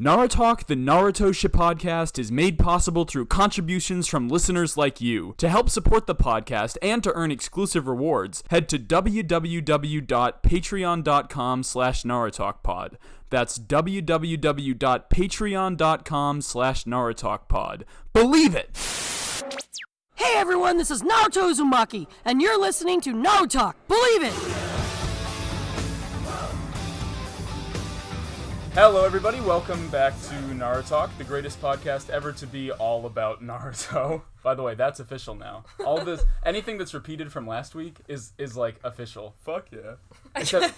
NaruTalk, the Naruto ShipPodcast, is made possible through contributions from listeners like you. To help support the podcast and to earn exclusive rewards, head to www.patreon.com/NaruTalkPod. That's www.patreon.com/NaruTalkPod. Believe it! Hey everyone, this is Naruto Uzumaki, and you're listening to NaruTalk. Believe it! Hello everybody, welcome back to NaruTalk, the greatest podcast ever to be all about Naruto. By the way, that's official now. All this, anything that's repeated from last week is like official. Fuck yeah. Except,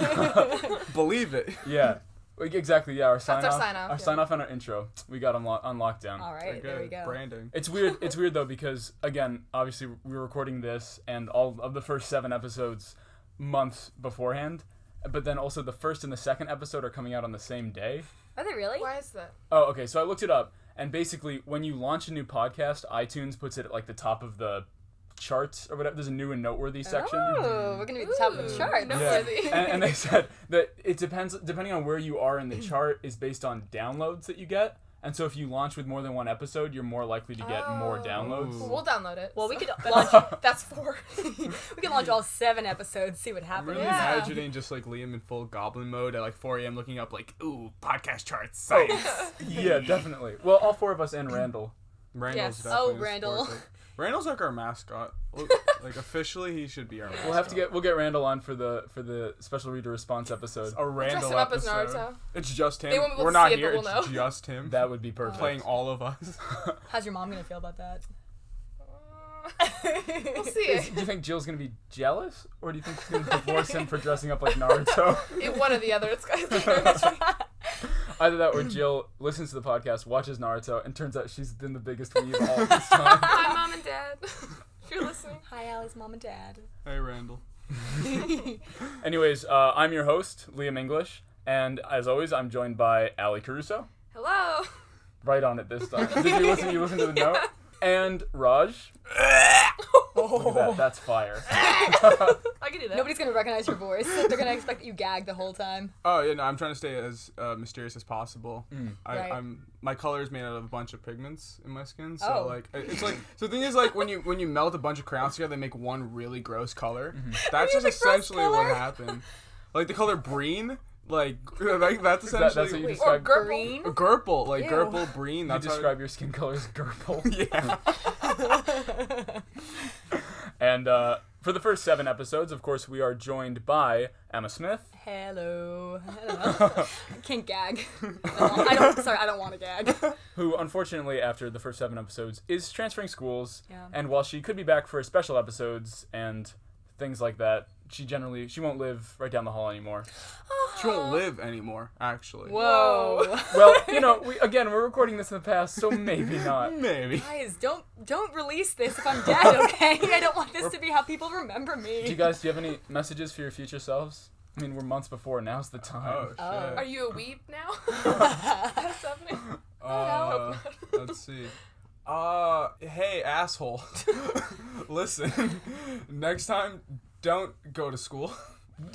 Believe it. Yeah. Exactly, yeah, our sign off. Our sign off and our intro. We got on lockdown. Alright, there we go. Branding. It's weird though, because again, obviously we're recording this and all of the first 7 episodes months beforehand, but then also the first and the second episode are coming out on the same day. Are they really? Why is that? Oh, okay, so I looked it up, and basically when you launch a new podcast, iTunes puts it at like the top of the charts or whatever. There's a new and noteworthy section. Oh, we're gonna be at the top of the chart. Noteworthy. Yeah. and they said that it depends, depending on where you are in the chart, is based on downloads that you get. And so if you launch with more than one episode, you're more likely to get more downloads. We'll download it. Well, we could launch. launch. That's 4. We could launch all 7 episodes. See what I'm happens. really Yeah. imagining just like Liam in full goblin mode at like 4 a.m. looking up like, ooh, podcast charts, science. Yeah, definitely. Well, all 4 of us and Randall. Randall's Yes. definitely Oh, Randall. sports, like- Randall's like our mascot. Like officially, he should be our mascot. We'll get Randall on for the special reader response episode. a Randall him up as episode. Naruto. It's just him. They won't be able We're to not see it, here. but we'll It's know. just him. That would be perfect. Playing all of us. How's your mom gonna feel about that? We'll see. Do you think Jill's gonna be jealous, or do you think she's gonna divorce him for dressing up like Naruto? One or the other. It's Either that, or Jill listens to the podcast, watches Naruto, and turns out she's been the biggest weeb all this time. Hi, Mom and Dad. If you're listening. Hi, Allie's mom and dad. Hey, Randall. Anyways, I'm your host, Liam English, and as always, I'm joined by Allie Caruso. Hello. Right on it this time. Did you listen to the note? And Raj. Look at that. That's fire. I can do that. Nobody's gonna recognize your voice. They're gonna expect that you gag the whole time. Oh yeah, no, I'm trying to stay as mysterious as possible. Right. My color is made out of a bunch of pigments in my skin, so Oh. like it's like so the thing is like when you melt a bunch of crayons together, they make one really gross color. That's just essentially what happened. Like the color breen, like that's essentially That's what you describe. Green. Gurple, like Ew. Gurple breen. You That's describe your skin color as Gurple. Yeah. And for the first 7 episodes, of course, we are joined by Emma Smith. Hello. I don't know. I can't gag. I don't want to gag. Who, unfortunately, after the first 7 episodes, is transferring schools. Yeah. And while she could be back for special episodes and things like that, she won't live right down the hall anymore. She won't live anymore, actually. Whoa. Well, we're recording this in the past, so maybe not. Maybe. Guys, don't release this if I'm dead, okay? I don't want this to be how people remember me. Do you have any messages for your future selves? I mean, we're months before. Now's the time. Oh shit. Are you a weeb now? That's happening. Let's see. Hey, asshole. Listen, next time, don't go to school.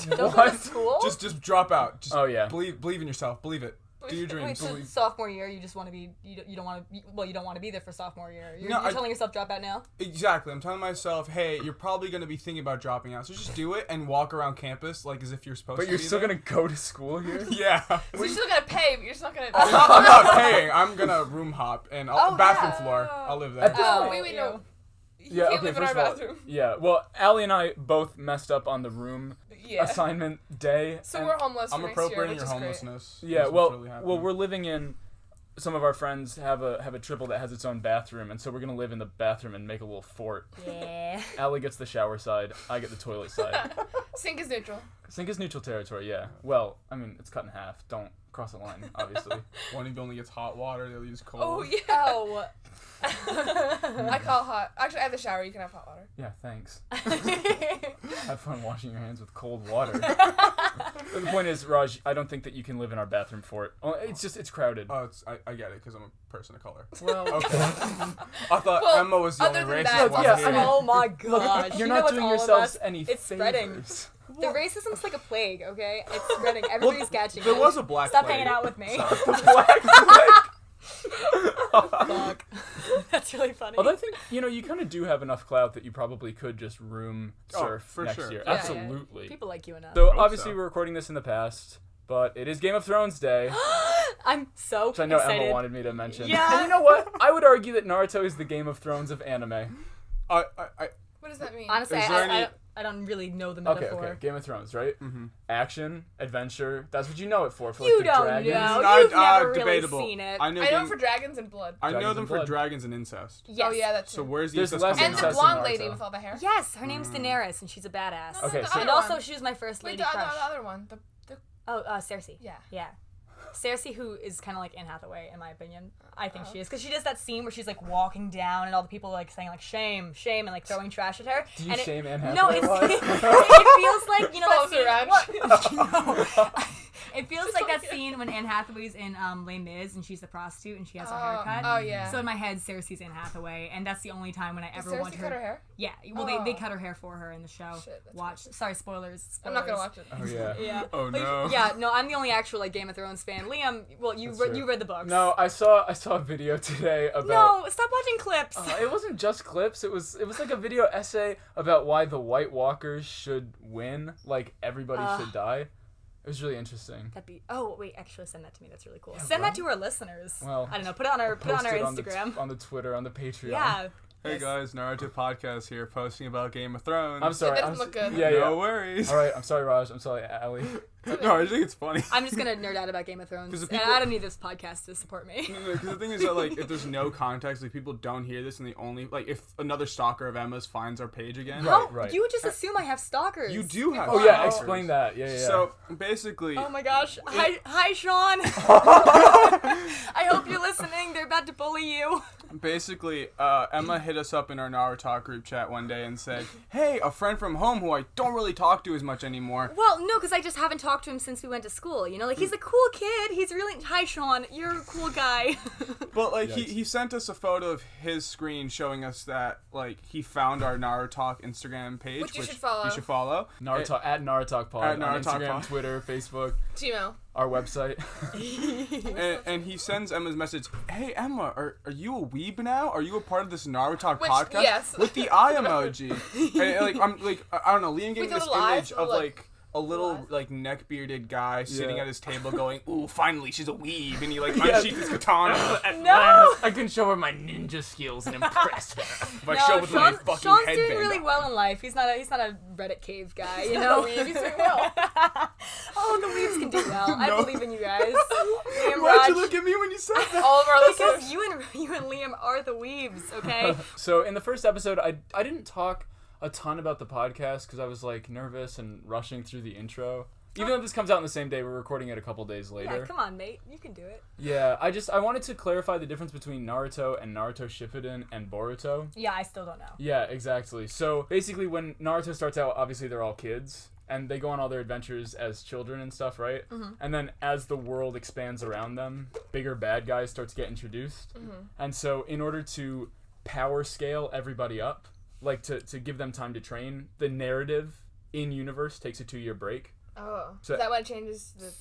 Don't go to school? Just drop out. Just Oh, yeah. Believe in yourself. Believe it. Do your dreams. Wait, so Believe. sophomore year, you just want to be, you don't want to, you don't want to be there for sophomore year. You're No, telling yourself drop out now? Exactly. I'm telling myself, hey, you're probably going to be thinking about dropping out, so just do it and walk around campus like as if you're supposed to But you're be still there. going to go to school here? Yeah. So you're still gonna pay, but you're just not gonna. I'm not paying. I'm going to room hop and bathroom yeah. floor. I'll live At there. this Wait, no. You Yeah, can't okay, live in first our of all, bathroom. yeah, well, Allie and I both messed up on the room Yeah. assignment day. So and- we're homeless I'm for next year, appropriating which your is great. homelessness. Yeah, That's well, what's really happening. we're living in. Some of our friends have a triple that has its own bathroom, and so we're gonna live in the bathroom and make a little fort. Yeah. Allie gets the shower side, I get the toilet side. Sink is neutral. Sink is neutral territory, yeah. Well, I mean, it's cut in half. Don't cross the line, obviously. One of you only gets hot water, the other use cold. Oh yeah. Oh. I call hot. Actually, I have the shower. You can have hot water. Yeah, thanks. Have fun washing your hands with cold water. But the point is, Raj, I don't think that you can live in our bathroom fort. Oh, it's crowded. Oh, I get it, because I'm a person of color. Well, Okay. I thought Well, Emma was the other only than racist that- one Yeah, here. I mean, Oh my gosh. You're You know not what's doing all of yourselves us? any It's favors. spreading. The racism's like a plague, okay? It's spreading. Everybody's catching There it. was a black Stop plague. hanging out with me. Fuck. That's really funny. Although I think, you kind of do have enough clout that you probably could just room surf for next sure. year. Yeah, Absolutely. Yeah. People like you enough. So hope obviously so. we're recording this in the past, but it is Game of Thrones Day, I'm so which I know excited. Emma wanted me to mention. Yeah. And you know what? I would argue that Naruto is the Game of Thrones of anime. I What does that mean? Honestly, Is there I any- I don't really know the Okay, metaphor. okay. Game of Thrones, right? Mm-hmm. Action, adventure. That's what you know it for like You the don't dragons. know. You've never really debatable. seen it. I know I know them for dragons and blood. I know Dragons them and for blood. dragons and incest. Yes. Oh yeah, that's So true. where's the There's incest less coming And the from? incest in blonde lady Naruto. with all the hair. Yes, her name's Daenerys, and she's a badass. No, Okay, the so- other And also, one. she was my first Wait, lady the crush. other one. The Oh, Cersei. Yeah. Yeah. Cersei, who is kind of like Anne Hathaway, in my opinion. I think she is. Because she does that scene where she's like walking down and all the people like saying like shame, shame, and like throwing trash at her. Do you and shame Anne No, Hathaway? it feels like, Follows her that scene. No. It feels like that scene when Anne Hathaway's in Les Mis and she's the prostitute and she has a haircut. Oh yeah. So in my head, Cersei's Anne Hathaway, and that's the only time when I ever Cersei want her. cut her hair? Yeah, well, Oh. they cut her hair for her in the show. Shit, that's Watch. Sorry, spoilers. I'm not gonna watch it. Oh yeah. Yeah. Oh Like, no. Yeah, no, I'm the only actual like Game of Thrones fan. Liam, well, That's true. you read the books. No, I saw a video today about. No, stop watching clips. It wasn't just clips. It was like a video essay about why the White Walkers should win. Like everybody should die. It was really interesting. That'd be. Oh wait, actually, send that to me. That's really cool. Yeah, send right? that to our listeners. Well, I don't know. Put it on our Posted Instagram. on the Twitter, on the Patreon. Yeah. Hey guys, Naruto podcast here, posting about Game of Thrones. I'm sorry. It doesn't look good. Yeah, no yeah. worries. All right. I'm sorry, Raj. I'm sorry, Ali. No, I think it's funny. I'm just gonna nerd out about Game of Thrones, 'Cause the and people- I don't need this podcast to support me. Because the thing is that like if there's no context, like people don't hear this, and they only like if another stalker of Emma's finds our page again. Right. Oh, you just assume I have stalkers. You do have. Oh yeah. stalkers. Explain that. Yeah, yeah. So basically, Oh my gosh. Hi, Sean. I hope you're listening. They're about to bully you. basically, Emma hit us up in our NaruTalk group chat one day and said, "Hey, a friend from home who I don't really talk to as much anymore." Well, no, because I just haven't talked to him since we went to school. You know, like he's a cool kid. He's really hi, Sean. You're a cool guy. But like Yikes. he sent us a photo of his screen showing us that like he found our NaruTalk Instagram page, Which you should follow. You should follow. Naruto at NaruTalk Pod At on NaruTalk Instagram, Pod. Twitter, Facebook, Gmail. our website. And he sends Emma's message, "Hey Emma, are you a weeb now? Are you a part of this NaruTalk Which- podcast?" yes. With the eye emoji. And like I'm like I don't know, Liam gave me With the this little image eyes, of little, like a little eyes. like neck bearded guy sitting Yeah. at his table going, "Ooh, finally she's a weeb," and he like unsheathes his katana. No. I can show her my ninja skills and impress her. If I show with my fucking Sean's headband doing really on. well in life. He's not a Reddit cave guy, you know. He's doing well. Oh, the weebs can do well. I No. believe in you guys. Liam, Why'd you Raj, look at me when you said that? All of our listeners. because you and Liam are the weebs, okay? So in the first episode, I didn't talk a ton about the podcast because I was like nervous and rushing through the intro. Even though this comes out on the same day, we're recording it a couple days later. Yeah, come on, mate. You can do it. Yeah, I wanted to clarify the difference between Naruto and Naruto Shippuden and Boruto. Yeah, I still don't know. Yeah, exactly. So basically, when Naruto starts out, obviously they're all kids, and they go on all their adventures as children and stuff, right? Mm-hmm. And then as the world expands around them, bigger bad guys start to get introduced. Mm-hmm. And so in order to power scale everybody up, like to give them time to train, the narrative in universe takes a 2-year break Oh. So- Is that when it changes the...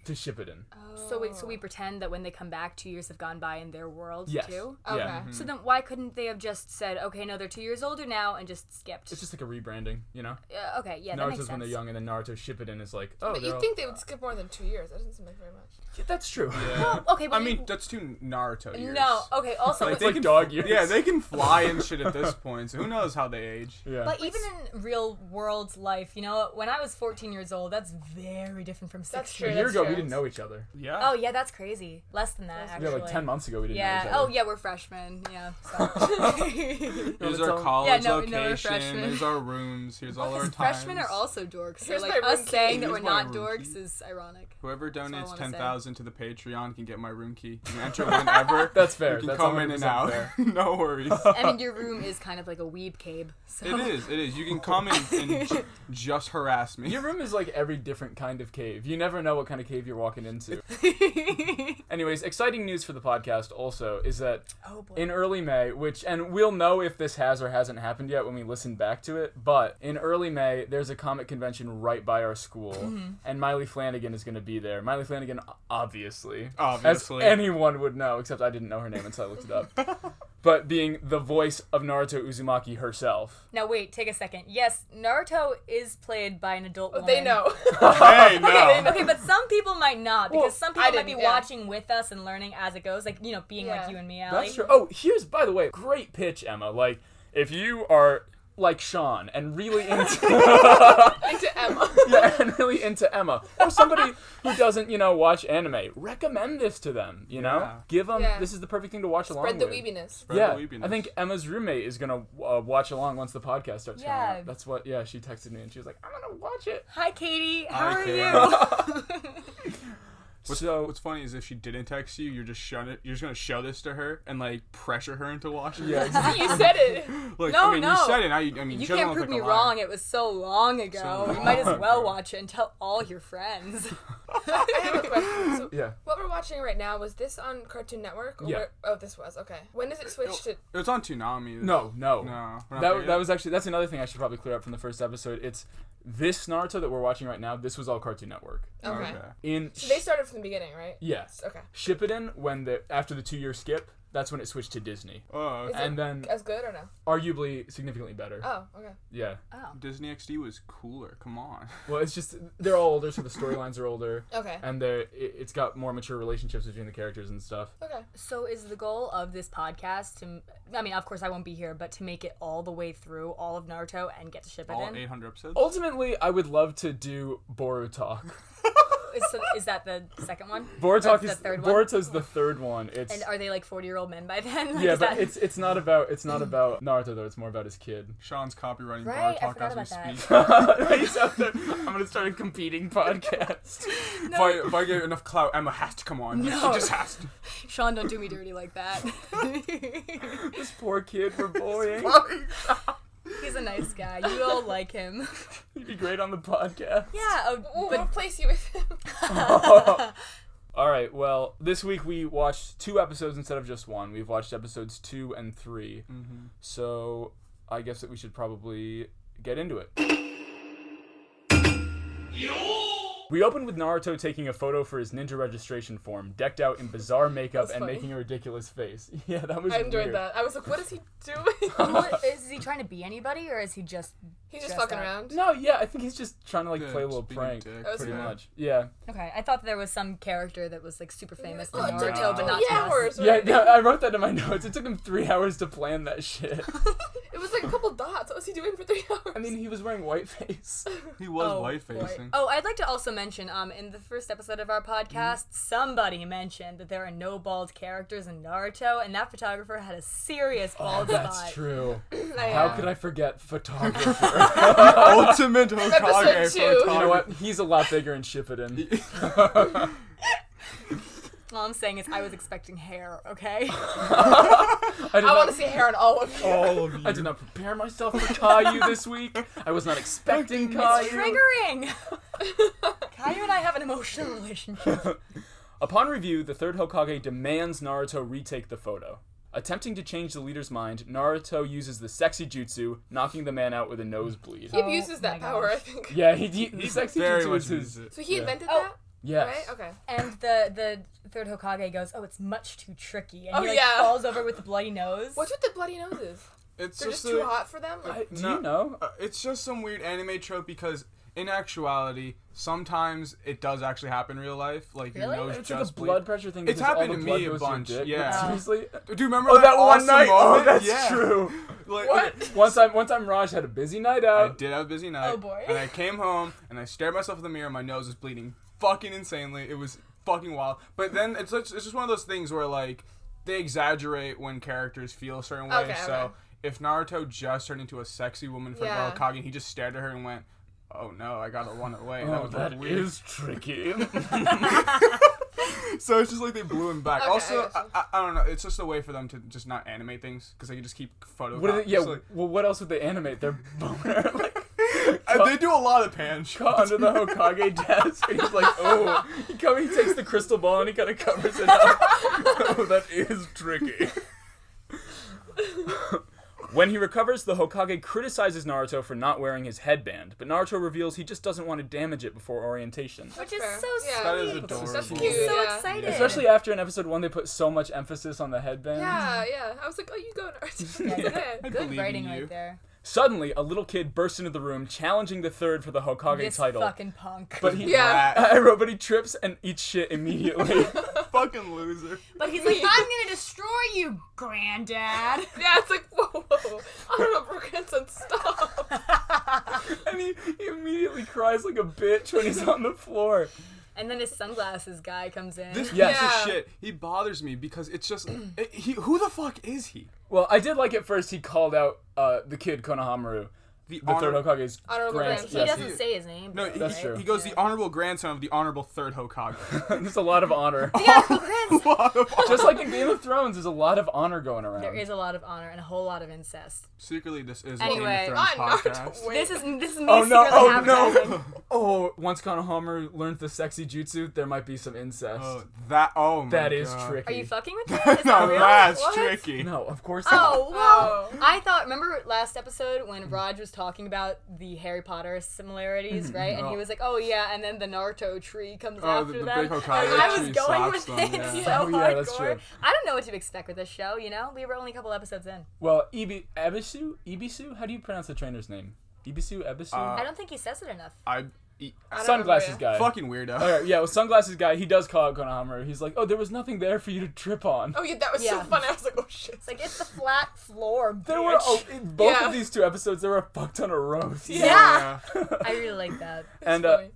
to Shippuden. So we pretend that when they come back, 2 years have gone by in their world Yes. too. Okay. Yeah. So then why couldn't they have just said, okay, no, they're 2 years older now, and just skipped? It's just like a rebranding, you know? Okay, yeah, that makes Naruto's sense. when they're young, and then Naruto Shippuden is like, oh, But they're you'd all- think they would skip more than 2 years. That doesn't seem like very much. Yeah, that's true. Yeah. Okay, but I mean, that's 2 Naruto years. no, okay. Also, Like, It's like dog years. Yeah, they can fly and shit at this point, so who knows how they age. Yeah. but even in real world life, you know, when I was 14 years old, that's very different from 16. That's true. A year that's ago, true. we didn't know each other. Yeah. Oh yeah, that's crazy. Less than that, actually. Yeah, like 10 months ago, we didn't know Yeah. each Oh other. yeah, we're freshmen. Yeah. So. Here's Wanna our tell- college Yeah, no, we're location. freshmen. Here's our rooms. Here's all our times. Freshmen are also dorks. So Here's like my room us key. saying that Here's we're my not room dorks key. is ironic. Whoever all I donates wanna 10,000 to the Patreon can get my room key. You can enter whenever. That's fair. You can That's come in and 100% out. fair. No worries. I mean, your room is kind of like a weeb cave. So. It is. It is. You can come in and just harass me. Your room is like every different kind of cave. You never know what kind of cave cave you're walking into. Anyways, exciting news for the podcast also is that in early May, and we'll know if this has or hasn't happened yet when we listen back to it, but in early May, there's a comic convention right by our school, and Miley Flanagan is going to be there. Miley Flanagan, obviously. As anyone would know, except I didn't know her name until I looked it up. But being the voice of Naruto Uzumaki herself. Now wait, take a second. Yes, Naruto is played by an adult woman. They know. Hey, no. Okay, but some people might not, because some people might be watching with us and learning as it goes, like, you know, being like you and me, Allie. That's true. Oh, here's, by the way, great pitch, Emma. Like, if you are like Sean and really into Emma. Yeah, and really into Emma, or somebody who doesn't, you know, watch anime, recommend this to them, you know? Give them, this is the perfect thing to watch along with. Spread the weebiness. I think Emma's roommate is going to watch along once the podcast starts coming out. That's what, she texted me and she was like, I'm going to watch it. Hi, Katie. How are you? What's funny is if she didn't text you, you're just gonna show this to her and like pressure her into watching. Yeah, exactly. You said it. Like, No, you said it. You can't prove me wrong. It was so long ago. You might as well watch it and tell all your friends. I have a question. So, what we're watching right now, was this on Cartoon Network? Or this was. Okay. When does it switch to? It was on Toonami. No. That was actually, that's another thing I should probably clear up from the first episode. It's this Naruto that we're watching right now. This was all Cartoon Network. Okay. So they started from the beginning, right? Yes. Okay. Shippuden, after the 2-year skip, that's when it switched to Disney. Oh, okay. Is it as good or no? Arguably significantly better. Oh, okay. Yeah. Oh. Disney XD was cooler. Come on. Well, it's just they're all older, so the storylines are older. Okay. And it's got more mature relationships between the characters and stuff. Okay. So is the goal of this podcast to? I mean, of course I won't be here, but to make it all the way through all of Naruto and get to Shippuden? All 800 episodes? Ultimately, I would love to do NaruTalk. Is that the second one? NaruTalk is the third one? Boruto's the third one. And are they like 40-year-old men by then? Like, yeah, but it's not about Naruto though. It's more about his kid. Sean's copywriting Right, I NaruTalk forgot as we about speak. He's out there. I'm gonna start a competing podcast. If I get enough clout, Emma has to come on. No. She just has to. Sean, don't do me dirty like that. This poor kid for bullying. He's a nice guy. You all like him. He'd be great on the podcast. Yeah, We'll place you with him. All right, well, this week we watched 2 episodes instead of just 1. We've watched episodes 2 and 3. Mm-hmm. So I guess that we should probably get into it. We opened with Naruto taking a photo for his ninja registration form, decked out in bizarre makeup and funny. making a ridiculous face. Yeah, that was I enjoyed weird. that. I was like, what is he doing? Is he trying to be anybody, or is he just... He's just fucking around. No, yeah, I think he's just trying to play a little just being prank, a dick. pretty Yeah. much. Yeah. Okay, I thought there was some character that was like super famous to Oh, it took Naruto, but not 3 to us. hours. Yeah, Right? yeah, I wrote that in my notes. It took him 3 hours to plan that shit. It was like a couple dots. What was he doing for 3 hours? I mean, he was wearing whiteface. He was Oh, white facing. Oh, I'd like to also mention, in the first episode of our podcast, somebody mentioned that there are no bald characters in Naruto, and that photographer had a serious bald spot. That's true. I, How could I forget photographer? Ultimate Hokage Episode 2. photographer. You know what? He's a lot bigger in Shippuden. All I'm saying is I was expecting hair, okay? I want to see hair on all of you. All of you. I did not prepare myself for Caillou this week. I was not expecting Caillou. Triggering! Caillou and I have an emotional relationship. Upon review, the third Hokage demands Naruto retake the photo. Attempting to change the leader's mind, Naruto uses the sexy jutsu, knocking the man out with a nosebleed. He abuses that my power, gosh. I think. Yeah, he sexy very jutsu much is his... uses it. So he Yeah. invented Oh. that? Yes. Right? Okay. And the third Hokage goes, oh, it's much too tricky. And Oh, he like, yeah. falls over with the bloody nose. What's with the bloody noses? It's They're just a- too hot for them? Like, Do you know? It's just some weird anime trope because in actuality, sometimes it does actually happen in real life. Like Really? your nose It's like just a blood pressure thing. It's because all happened the to blood me a goes to your bunch, dick. yeah. Seriously? Do you remember Oh, that one awesome night? moment? Oh, that's Yeah. true. Like, What? okay, One time Raj had a busy night I out. did have a busy night. Oh, boy. And I came home and I stared myself in the mirror. My nose was bleeding fucking insanely. It was fucking wild. But then it's just one of those things where like they exaggerate when characters feel a certain way. Okay, so okay. if Naruto just turned into a sexy woman for Yeah. Hokage, and he just stared at her and went, "Oh no, I gotta run away." Oh, was that weird. is tricky. So it's just like they blew him back. Okay, Also, I gotcha. I don't know. It's just a way for them to just not animate things because they can just keep photo. What are they, yeah, just, like, well, what else would they animate? Their boner? Like, They do a lot of pan shots. under the Hokage desk, and he's like, oh. He takes the crystal ball and he kind of covers it up. Oh, that is tricky. When he recovers, the Hokage criticizes Naruto for not wearing his headband, but Naruto reveals he just doesn't want to damage it before orientation. Which is Fair. so Yeah. sweet. That is adorable. That's cute. He's so yeah. excited. Especially after in episode 1 they put so much emphasis on the headband. Yeah. I was like, oh, you go, Naruto. Yeah, Okay. I Good believe writing in you. right there. Suddenly, a little kid bursts into the room, challenging the third for the Hokage This title. fucking punk. But he, Yeah. I wrote, but he trips and eats shit immediately. Fucking loser. But he's like, I'm gonna destroy you, Granddad. Yeah, it's like, whoa. Honorable grandson, stop. And he immediately cries like a bitch when he's on the floor. And then his sunglasses guy comes in. This Yes. piece of Yeah. shit, he bothers me because it's just, who the fuck is he? Well, I did like at first he called out the kid Konohamaru, the third Hokage's Honorable grandson. he yes, doesn't say his name. No, though, That's right? true. He goes the honorable grandson of the honorable third Hokage. There's a lot of honor. Just like in Game of Thrones, there's a lot of honor going around. There is a lot of honor and a whole lot of incest. Secretly, this is Anyway. a Game of Thrones Not podcast. Naruto. Wait. This is me Oh no! secretly Oh advertising. no! Oh, once Konohamaru learns the sexy jutsu, there might be some incest. Oh my That is God. tricky. Are you fucking with me? Is that No, real? that's What? tricky. No, of course not. Oh, whoa. Oh. I thought, remember last episode when Raj was talking about the Harry Potter similarities, right? And he was like, oh yeah, and then the Naruto tree comes Oh, after the that. big Hokage I was tree going slaps with them, it yeah. so Oh, yeah, that's hardcore. true. I don't know what to expect with this show, you know? We were only a couple episodes in. Well, Ibisu? How do you pronounce the trainer's name? Ebisu? I don't think he says it enough. I don't Sunglasses remember. guy. Fucking weirdo. Alright, yeah, well, Sunglasses guy, he does call out Konohamaru. He's like, oh, there was nothing there for you to trip on. Oh yeah, that was so Yeah. funny. I was like, oh shit. It's like, it's the flat floor, bitch. There were, in both Yeah. of these two episodes, there were a fuck ton of roasts. Yeah. I really like that.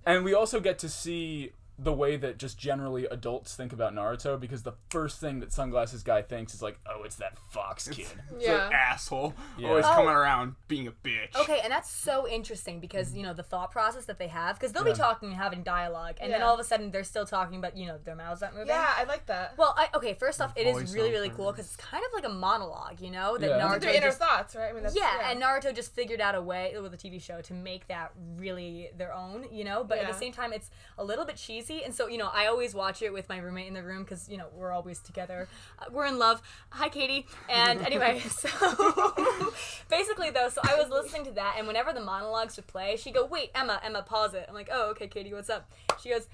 And we also get to see the way that just generally adults think about Naruto, because the first thing that Sunglasses guy thinks is like, oh, it's that fox kid. It's Yeah. an asshole. Yeah. Always Oh. coming around being a bitch. Okay, and that's so interesting because, you know, the thought process that they have, because they'll be Yeah. talking and having dialogue, and then Yeah. all of a sudden they're still talking about, you know, their mouths aren't moving. Yeah, I like that. Well, okay, first off, it is voice really, really over. cool because it's kind of like a monologue, you know? That Yeah. Naruto Their inner just, thoughts, right? I mean, that's, yeah, and Naruto just figured out a way with the TV show to make that really their own, you know? But at Yeah. the same time, it's a little bit cheesy, and so, you know, I always watch it with my roommate in the room because, you know, we're always together. We're in love. Hi, Katie. And anyway, so basically, though, so I was listening to that, and whenever the monologues would play, she'd go, wait, Emma, pause it. I'm like, oh, okay, Katie, what's up? She goes,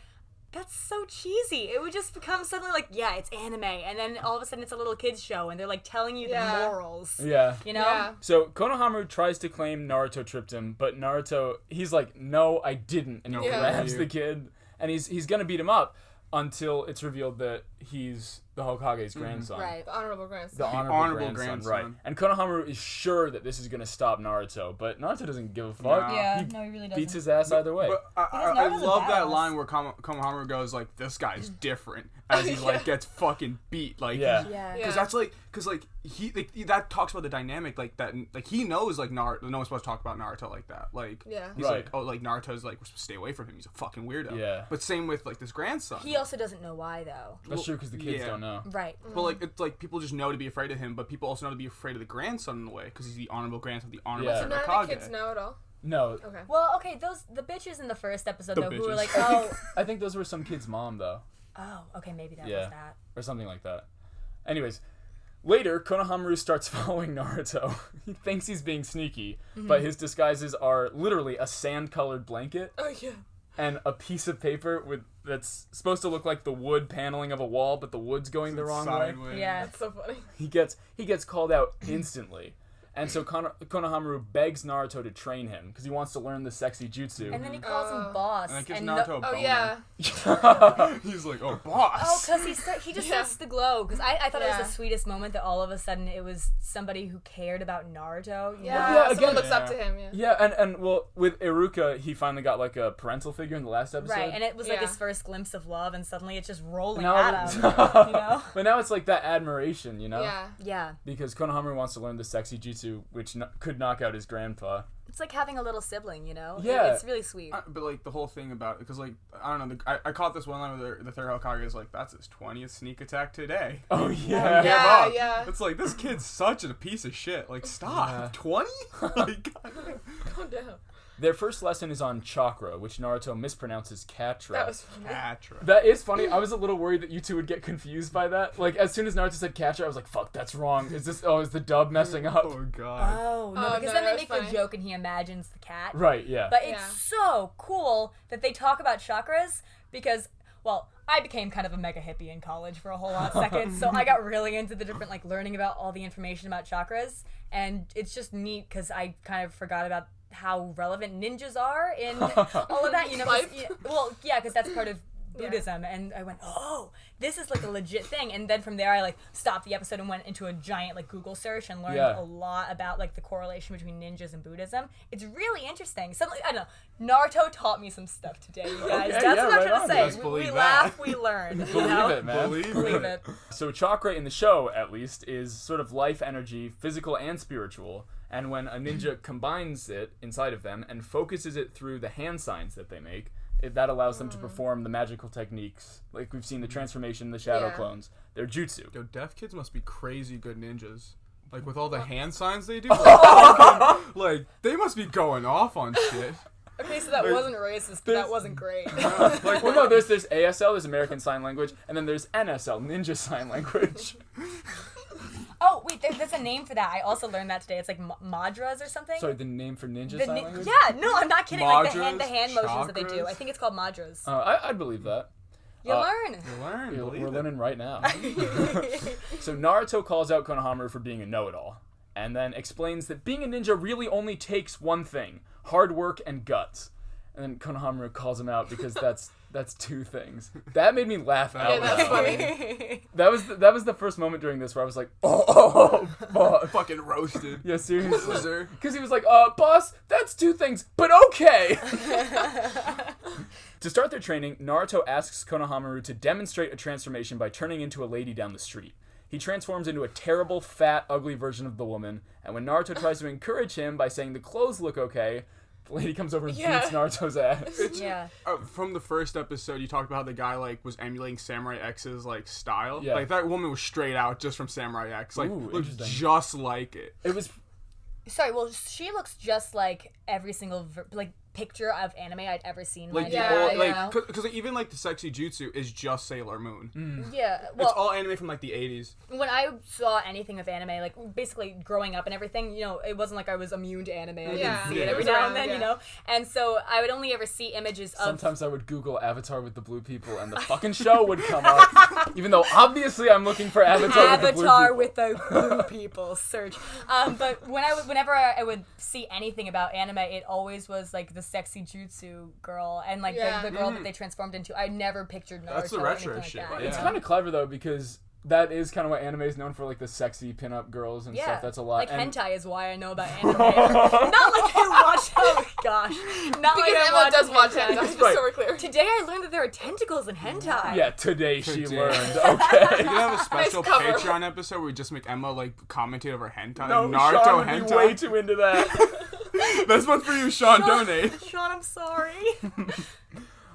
that's so cheesy. It would just become suddenly like, yeah, it's anime, and then all of a sudden it's a little kids show, and they're like telling you Yeah. the morals. Yeah. You know? Yeah. So Konohamaru tries to claim Naruto tripped him, but Naruto, he's like, no, I didn't, and he Yeah. grabs the kid, and he's gonna beat him up until it's revealed that he's the Hokage's grandson. Right. The honorable grandson. The honorable, honorable grandson, grandson. right? And Konohamaru is sure that this is gonna stop Naruto, but Naruto doesn't give a fuck. No. Yeah, he no, he really doesn't. beats his ass either way. But I Naruto's a love that badass. line where Konohamaru goes like, "This guy's different," as he like gets fucking beat. Like, Yeah. Yeah. because that's like, that talks about the dynamic like that. Like he knows like Naruto, no one's supposed to talk about Naruto like that. Like, Yeah. he's Right. like, oh, like Naruto's like, we're supposed to stay away from him. He's a fucking weirdo. Yeah. But same with like this grandson. He also doesn't know why, though. That's true because the kids yeah. don't know. Right. But like it's like people just know to be afraid of him, but people also know to be afraid of the grandson in a way because he's the honorable grandson of the honorable Yeah. So third none Hokage. of the kids know at all. No, Okay. Well, okay, the bitches in the first episode, The though, who were bitches. like, oh, I think those were some kid's mom though, okay, maybe that Yeah. was that. or something like that. Anyways, later Konohamaru starts following Naruto. He thinks he's being sneaky, but his disguises are literally a sand-colored blanket Oh yeah. and a piece of paper that's supposed to look like the wood paneling of a wall, but the wood's going the wrong way. Sideways. Yeah. That's so funny. He gets called out instantly. And so Konohamaru begs Naruto to train him because he wants to learn the sexy jutsu. And then he calls him boss. And it gives and Naruto a Oh boner. yeah. He's like, oh, boss. Oh, because he just Yeah. starts to glow. Because I thought it Yeah. was the sweetest moment that all of a sudden it was somebody who cared about Naruto. You Yeah. know? Yeah, Someone again- looks up to him. Yeah. Yeah, and well, with Iruka, he finally got like a parental figure in the last episode. Right, and it was like Yeah. his first glimpse of love, and suddenly it's just rolling Now- at him. You know? But now it's like that admiration, you know? Yeah. Yeah. Because Konohamaru wants to learn the sexy jutsu, which could knock out his grandpa. It's like having a little sibling, you know? Yeah. It's really sweet. But like the whole thing about it, because like I don't know, I caught this one line where the third Hokage is like, "That's his 20th sneak attack today." Oh yeah. Give Yeah, up. yeah. It's like this kid's such a piece of shit. Like, Yeah. stop. 20? Like, Calm down. Their first lesson is on chakra, which Naruto mispronounces Katra. That was funny. Patra. That is funny. I was a little worried that you two would get confused by that. Like, as soon as Naruto said Katra, I was like, fuck, that's wrong. Is the dub messing up? Oh god. Oh, no, Oh, because no, then they that's make funny. the joke and he imagines the cat. Right, yeah. But it's Yeah. so cool that they talk about chakras because, well, I became kind of a mega hippie in college for a whole hot second, so I got really into the different, like, learning about all the information about chakras, and it's just neat because I kind of forgot about how relevant ninjas are in all of that, you know. Life? Because that's part of Buddhism, and I went, oh, this is like a legit thing. And then from there I like stopped the episode and went into a giant like Google search and learned a lot about like the correlation between ninjas and Buddhism. It's really interesting. Something, I don't know, Naruto taught me some stuff today, you guys. Okay, That's yeah, what I'm right trying on. to Just say. We believe that. laugh, we learn. You Believe know? it, man. Believe it. So chakra in the show, at least, is sort of life energy, physical and spiritual. And when a ninja combines it inside of them and focuses it through the hand signs that they make, that allows them to perform the magical techniques. Like we've seen the transformation, the shadow Yeah. clones. They're jutsu. Yo, deaf kids must be crazy good ninjas. Like with all the hand signs they do. Like they must be going off on shit. Okay, so that wasn't racist, but that wasn't great. Like, well, no, there's ASL, there's American Sign Language, and then there's NSL, Ninja Sign Language. Oh, wait, there's a name for that. I also learned that today. It's like madras or something. Sorry, the name for Ninja The Sign ni- Language? yeah, no, I'm not kidding. Like Madras, the hand motions that they do. chakras. I think it's called madras. I'd believe that. You learn. You learn. We're Believe it. learning right now. So Naruto calls out Konohamaru for being a know-it-all, and then explains that being a ninja really only takes one thing: hard work and guts. And then Konohamaru calls him out because that's two things. That made me laugh out Yeah, that's loud. funny. That was the first moment during this where I was like, oh fuck. Fucking roasted. Yeah, seriously. Loser. Because he was like, boss, that's two things, but okay. To start their training, Naruto asks Konohamaru to demonstrate a transformation by turning into a lady down the street. He transforms into a terrible, fat, ugly version of the woman, and when Naruto tries to encourage him by saying the clothes look okay, the lady comes over and Yeah. beats Naruto's ass. Yeah. From the first episode, you talked about how the guy like was emulating Samurai X's like style. Yeah. Like that woman was straight out just from Samurai X. Like Ooh, looked interesting. just like it. It was... Sorry, well, she looks just like every single picture of anime I'd ever seen. in my Like entire the life, old, you like because like, even like the sexy jutsu is just Sailor Moon. know? Yeah. It's Well, all anime from like the 80s. when I saw anything of anime, like basically growing up and everything, you know, it wasn't like I was immune to anime. I Yeah. didn't see Yeah. it every It was now around, and then, yeah. you know? And so I would only ever see images of... Sometimes I would Google Avatar with the blue people and the fucking show would come up. Even though obviously I'm looking for Avatar with the blue Avatar people. with the blue people search. But whenever I would see anything about anime, it always was like the sexy jutsu girl and like Yeah. the girl that they transformed into. I never pictured Naruto That's the or retro anything shit, like that. yeah. It's kind of clever though because that is kind of what anime is known for, like the sexy pinup girls and Yeah, stuff. That's a lot. like and hentai is why I know about anime. Not like I watch. Oh gosh, not like Because I Emma watch does watch hentai. hentai, just Right. so we're clear. Today I learned that there are tentacles in hentai. Yeah, today she Today. learned. Okay. We could have a special cover. Patreon episode where we just make Emma like commentate over hentai. No, Naruto Sean would hentai. be way too into that. That's one for you, Sean. Donate. Sean, I'm sorry.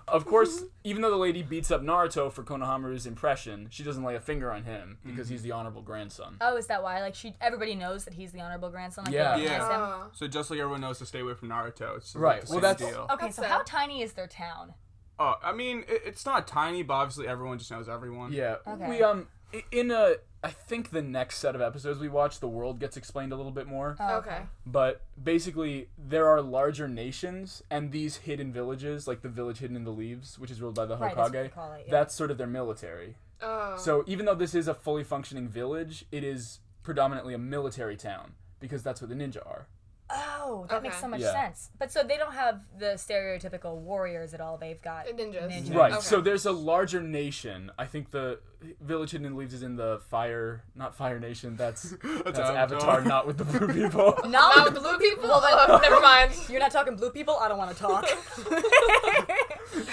Of course, even though the lady beats up Naruto for Konohamaru's impression, she doesn't lay a finger on him because he's the honorable grandson. Oh, is that why? Like everybody knows that he's the honorable grandson. Like, Yeah. they recognize him? Oh. So just like everyone knows to stay away from Naruto, it's Right, Like the well, same that's- deal. Okay, That's so fair. how tiny is their town? Oh, I mean, it's not tiny, but obviously everyone just knows everyone. Yeah. Okay. We I think the next set of episodes we watch, the world gets explained a little bit more. Oh, Okay. But basically, there are larger nations, and these hidden villages, like the village hidden in the leaves, which is ruled by the Right, Hokage, that's what they call it, yeah. that's sort of their military. Oh. So even though this is a fully functioning village, it is predominantly a military town, because that's what the ninja are. Oh, that makes Okay. so much Yeah. sense. But so they don't have the stereotypical warriors at all. They've got Ninjas. Right, Okay. so there's a larger nation. I think the village hidden in the leaves is in the not Fire Nation, that's Avatar, Avatar. not with the blue people. Not with the blue people? Oh, never mind. You're not talking blue people? I don't want to talk.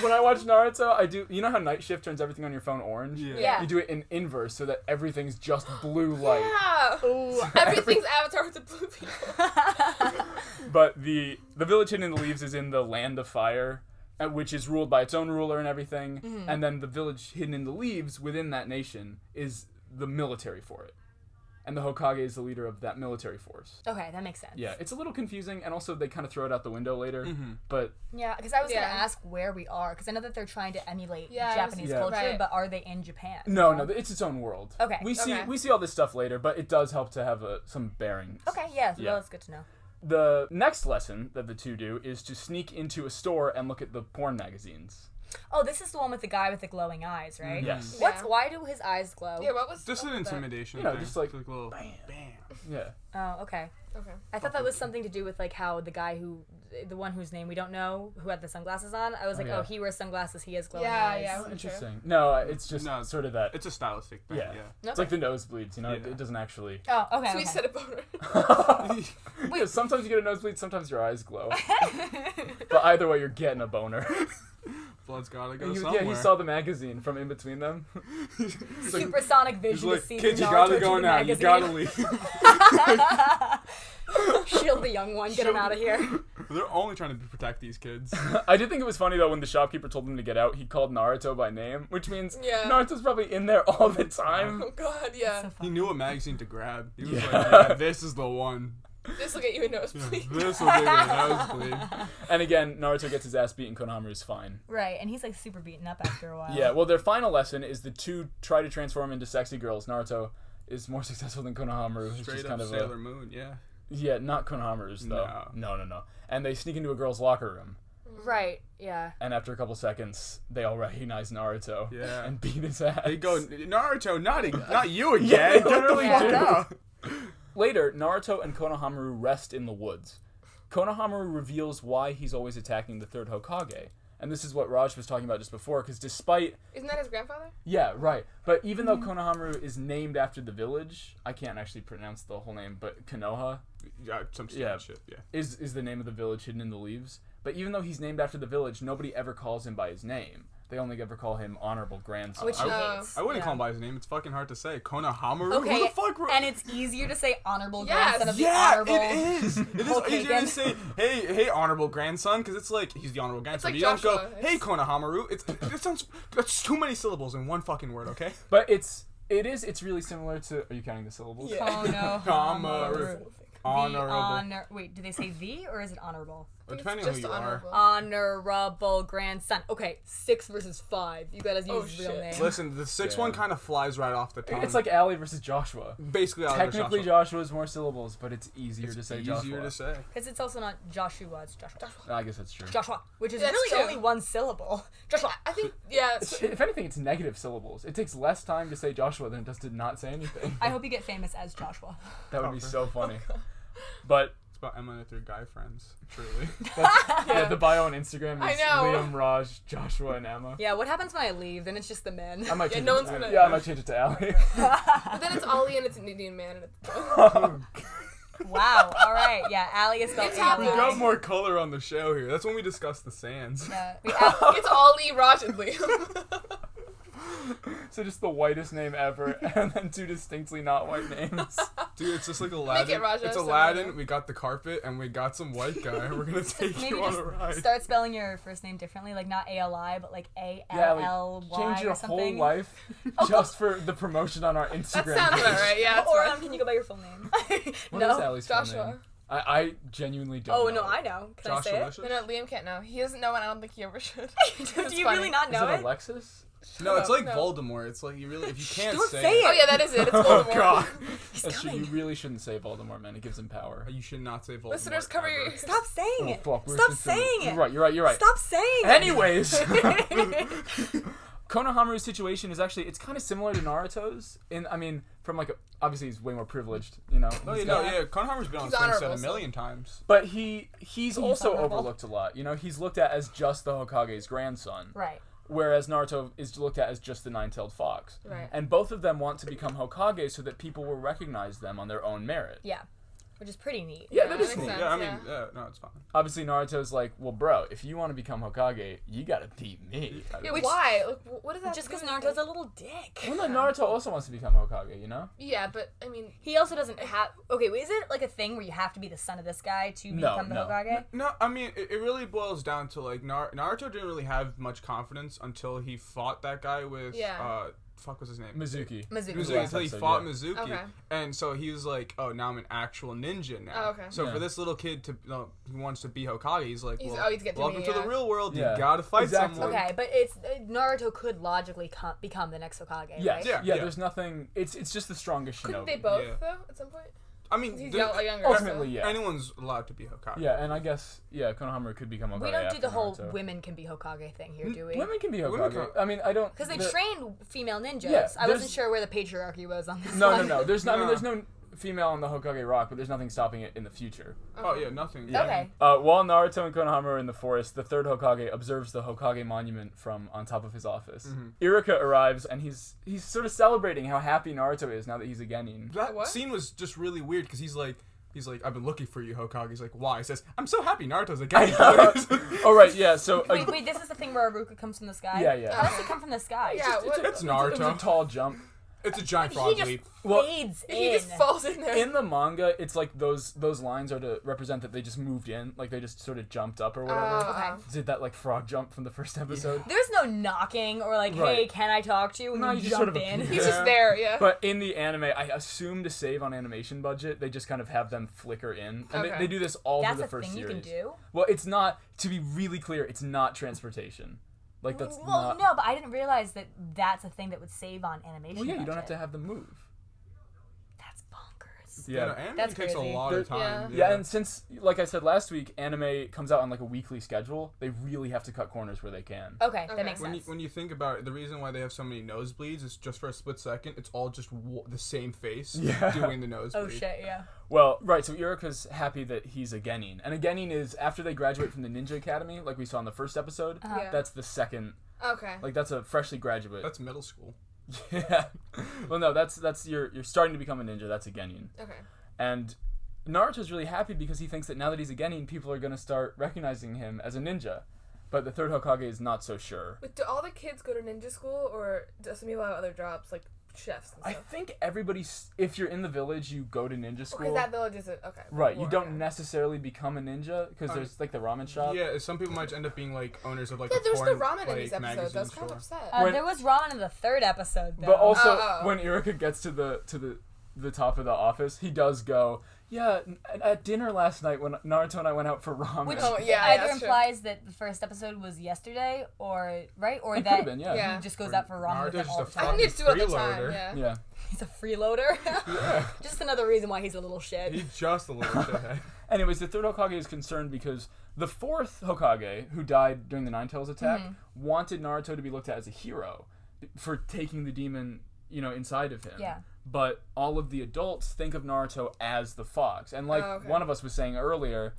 When I watch Naruto, I do. You know how Night Shift turns everything on your phone orange? Yeah. You do it in inverse so that everything's just blue light. Yeah. Ooh. Everything's Avatar with the blue people. But the village hidden in the leaves is in the Land of Fire, which is ruled by its own ruler and everything. And then the village hidden in the leaves within that nation is the military for it. and the Hokage is the leader of that military force. Okay, that makes sense. Yeah, it's a little confusing, and also they kind of throw it out the window later. But Yeah, because I was gonna ask where we are, because I know that they're trying to emulate Japanese culture, but are they in Japan? no, it's its own world. Okay. We see all this stuff later, but it does help to have some bearing. Okay, well, that's good to know. The next lesson that the two do is to sneak into a store and look at the porn magazines. Oh, this is the one with the guy with the glowing eyes, right? Yes. Why do his eyes glow? Yeah, what was Just an intimidation. You know, thing. just like a little bam. bam. Yeah. Oh, okay. Okay. I thought that was something to do with like how the guy the one whose name we don't know, who had the sunglasses on. I was like, yeah. oh, he wears sunglasses, he has glowing Yeah, eyes. yeah. Interesting. No, it's just sort of that. It's a stylistic thing. Yeah. Yeah. It's like the nosebleeds, you know? It doesn't actually... Oh, okay. So we okay. said a boner. Yeah, sometimes you get a nosebleed, sometimes your eyes glow. But either way, you're getting a boner. Blood's gotta go And somewhere. he saw the magazine from in between them. Supersonic He's vision like, to see kids, the you Naruto gotta go to the now. You magazine. gotta leave. Shield the young one, get him out of here. They're only trying to protect these kids. I did think it was funny, though, when the shopkeeper told him to get out, he called Naruto by name, which means Naruto's probably in there all the time. Oh God, yeah. So He knew a magazine to grab. He was like, Yeah. yeah, this is the one. This will get you a nosebleed. This will be the nosebleed. And again, Naruto gets his ass beaten, Konohamaru's fine. Right, and he's like super beaten up after a while. Yeah, well, their final lesson is the two try to transform into sexy girls. Naruto is more successful than Konohamaru, who's Straight just up kind of Sailor Moon, yeah. Yeah, not Konohamaru's, though. No. And they sneak into a girl's locker room. Right, yeah. And after a couple seconds, they all recognize Naruto and beat his ass. They go, Naruto, not you again. Yeah, they What the literally fuck do. up? Later, Naruto and Konohamaru rest in the woods. Konohamaru reveals why he's always attacking the third Hokage. And this is what Raj was talking about just before, because despite... Isn't that his grandfather? Yeah, right. But even though Konohamaru is named after the village, I can't actually pronounce the whole name, but Konoha Yeah, some stupid shit, yeah. is the name of the village hidden in the leaves. But even though he's named after the village, nobody ever calls him by his name. They only ever call him Honorable Grandson. Which he hates. I wouldn't call him by his name. It's fucking hard to say. Konohamaru? Okay, Who the fuck? and it's easier to say honorable Yes. grandson of the Yeah, honorable. it is. It is Hokage. easier to say, hey, honorable grandson, because it's like, he's the honorable grandson. like You don't go, Joshua. hey, Konohamaru. That's too many syllables in one fucking word, okay? But it's really similar to... Are you counting the syllables? Konohamaru. Honorable. Wait, do they say the or is it honorable? Depending on who you are. Honorable grandson. Okay, 6 versus 5. You gotta use his real shit. name. Listen, the 6th one kind of flies right off the tongue. It's like Ali versus Joshua. basically Ali versus Technically, Joshua. Joshua's more syllables, but it's easier to say Joshua. Easier to say. Because it's also not Joshua, it's Joshua. I guess that's true. Joshua, which is That's really true. only one syllable. Joshua. I think, yeah. If anything, it's negative syllables. It takes less time to say Joshua than it does to not say anything. I hope you get famous as Joshua. That would be so funny. But It's about Emma and her 3 guy friends, truly. yeah, the bio on Instagram I is know. Liam, Raj, Joshua, and Emma. Yeah, what happens when I leave? Then it's just the men. I might change no it one's to, gonna- I might change it to Ali. But then it's Ollie and it's an Indian man. And it's Wow, alright. Yeah, Ali is spelled It's We happening. A-L-I. got more color on the show here. That's when we discussed the sands. it's Ollie, Raj, and Liam. So just the whitest name ever, and then 2 distinctly not white names. Dude, it's just like Aladdin. Raja, It's so Aladdin. Raja. We got the carpet, and we got some white guy. We're gonna take Maybe you on just a ride. start spelling your first name differently, like not A-L-I, but like Yeah, A-L-L-Y like, change your or something. whole life just for the promotion on our That Instagram. sounds about right, yeah. That's Or fine. can you go by your full name? What No. is Ali's full Joshua. name? I genuinely don't Oh, know. no, I know. Can I say it? Joshua. No, Liam can't know. He doesn't know, and I don't think he ever should. Do you really not Is know it it? Alexis? No, it's like No. Voldemort. It's like you really, if you can't Don't say, say Oh, it. yeah, that is it. It's Oh Voldemort. God, That's true. You really shouldn't say Voldemort, man. It gives him power. you should not say Voldemort. Listeners, cover your ever. ears. Stop saying Oh, it. fuck, we're Stop just saying it. You're right. Stop saying it. Anyways, Konohamaru's situation is actually, it's kind of similar to Naruto's. From like, obviously he's way more privileged, you know. No, He's you got- know, yeah. Konohamaru's been on He's the screen set honorable, a million times. But he's also honorable. overlooked a lot. You know, he's looked at as just the Hokage's grandson. Right. Whereas Naruto is looked at as just the nine-tailed fox. Right. And both of them want to become Hokage so that people will recognize them on their own merit. Yeah. Which is pretty neat. Yeah, Yeah, that that is makes neat. sense. Yeah, I mean, yeah. no, it's fine. Obviously, Naruto's like, well, bro, if you want to become Hokage, you gotta beat me. Yeah, why? Like, what is that? Just because to do with Naruto's it? a little dick. Well, no, Naruto also wants to become Hokage, you know? Yeah, but I mean, He also doesn't have... Okay, is it like a thing where you have to be the son of this guy to become the no. Hokage? No, I mean, it really boils down to, like, Naruto didn't really have much confidence until he fought that guy with, Yeah. fuck was his name? Mizuki. Mizuki until he episode, fought yeah. Mizuki, Okay. and so he was like, "Oh, now I'm an actual ninja now." Oh, okay. So Yeah. for this little kid to who wants to be Hokage, he's like, He's- "Well, oh, he's get to welcome me, to the yeah. real world. Yeah. You gotta fight Exactly. someone." Okay, but it's Naruto could logically become the next Hokage, Yes. right? Yeah. There's nothing. It's just the strongest shinobi. Couldn't they both Yeah. though at some point? I mean, He's there- younger. Ultimately, so. yeah. anyone's allowed to be Hokage. Yeah, and I guess Konohamaru could become Hokage. We don't do after the whole Naruto. women can be Hokage thing here, do we? Women can be Women Hokage. can- I mean, I don't. Because they the- train female ninjas. Yeah, I wasn't there's- sure where the patriarchy was on this No, one. no. There's not. I mean, No. there's no female on the Hokage rock, but there's nothing stopping it in the future. Oh yeah, nothing. Yeah. Okay. While Naruto and Konohamaru are in the forest, the third Hokage observes the Hokage monument from on top of his office. Iruka arrives, and he's sort of celebrating how happy Naruto is now that he's a Genin. That What? scene was just really weird because he's like, I've been looking for you, Hokage. He's like, why? He says, I'm so happy Naruto's a guy. Oh right, yeah. So Wait, this is the thing where Iruka comes from the sky? Yeah. How does he come from the sky? Yeah, what? It's It's a Naruto. tall jump. It's a giant He frog just leap. Well, fades He in. just falls in there. In the manga, it's like those lines are to represent that they just moved in, like they just sort of jumped up or whatever. Okay. Did that like frog jump from the first episode? There's no knocking or like, hey, Right. can I talk to you? And No, you you just jump sort of in. appear. He's just there, yeah. But in the anime, I assume to save on animation budget, they just kind of have them flicker in, and Okay. they do this all That's for the a first thing series. you can do? Well, it's not. To be really clear, it's not transportation. Like that's Well, not. no, but I didn't realize that that's a thing that would save on animation. Well, yeah, you don't have budget. to have them move. That's bonkers. Yeah, Yeah. anime That's takes crazy. a lot of time. Yeah, and since, like I said last week, anime comes out on like a weekly schedule, they really have to cut corners where they can. Okay, Okay. that makes when sense. you think about it, the reason why they have so many nosebleeds is just for a split second. It's all just the same face Yeah. doing the nosebleed. Oh shit, yeah. Well, right, so Iruka's happy that he's a Genin. And a Genin is, after they graduate from the Ninja Academy, like we saw in the first episode, Yeah. that's the second, Okay. like that's a freshly graduate. That's middle school. Yeah. Well, no, that's you're starting to become a ninja, that's a Genin. Okay. And Naruto's really happy because he thinks that now that he's a Genin, people are going to start recognizing him as a ninja. But the third Hokage is not so sure. But do all the kids go to ninja school, or do some people have other jobs like chefs and I stuff? think everybody's, if you're in the village, you go to ninja Because school. that village isn't okay. Right, you Well, don't okay. necessarily become a ninja because there's like the ramen shop. Yeah, some people might end up being like owners of like Yeah, a there's porn, no ramen in like, these episodes. magazine I was kind of store. upset. When- There was ramen in the third episode, though. But also, Oh. when Iruka gets to the top of the office, he does go, yeah, at dinner last night when Naruto and I went out for ramen. Which Oh, yeah, either that's true. implies that the first episode was yesterday, or right, or It could that have been, yeah. Yeah. he just goes out for ramen with Naruto's them all the just a I time. think it's two at the freeloader. time. Yeah. Yeah. He's a freeloader. Just another reason why he's a little shit. He's just a little shithead. Anyways, the third Hokage is concerned because the fourth Hokage, who died during the Nine Tails attack, wanted Naruto to be looked at as a hero for taking the demon, inside of him. Yeah. But all of the adults think of Naruto as the fox. And like Oh, okay. one of us was saying earlier,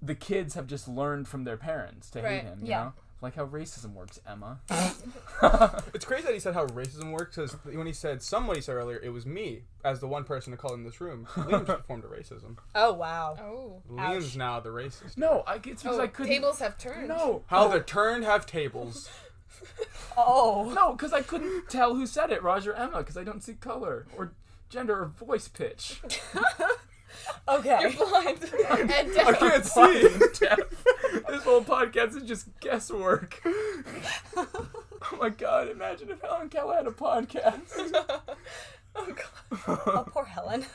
the kids have just learned from their parents to hate Right. him, you Yeah. know? Like how racism works, Emma. It's crazy that he said how racism works, because when he said, somebody said earlier, it was me, as the one person to call in this room. Liam's performed a racism. Oh wow. Oh. Liam's now the racist. No, it's because Oh, I couldn't. tables have turned. No. How the turned have tables. Oh. No, because I couldn't tell who said it, Raj or Emma, because I don't see color or gender or voice pitch. Okay. You're blind and I deaf. can't see. This whole podcast is just guesswork. Oh my god, imagine if Helen Keller had a podcast. Oh, poor Helen.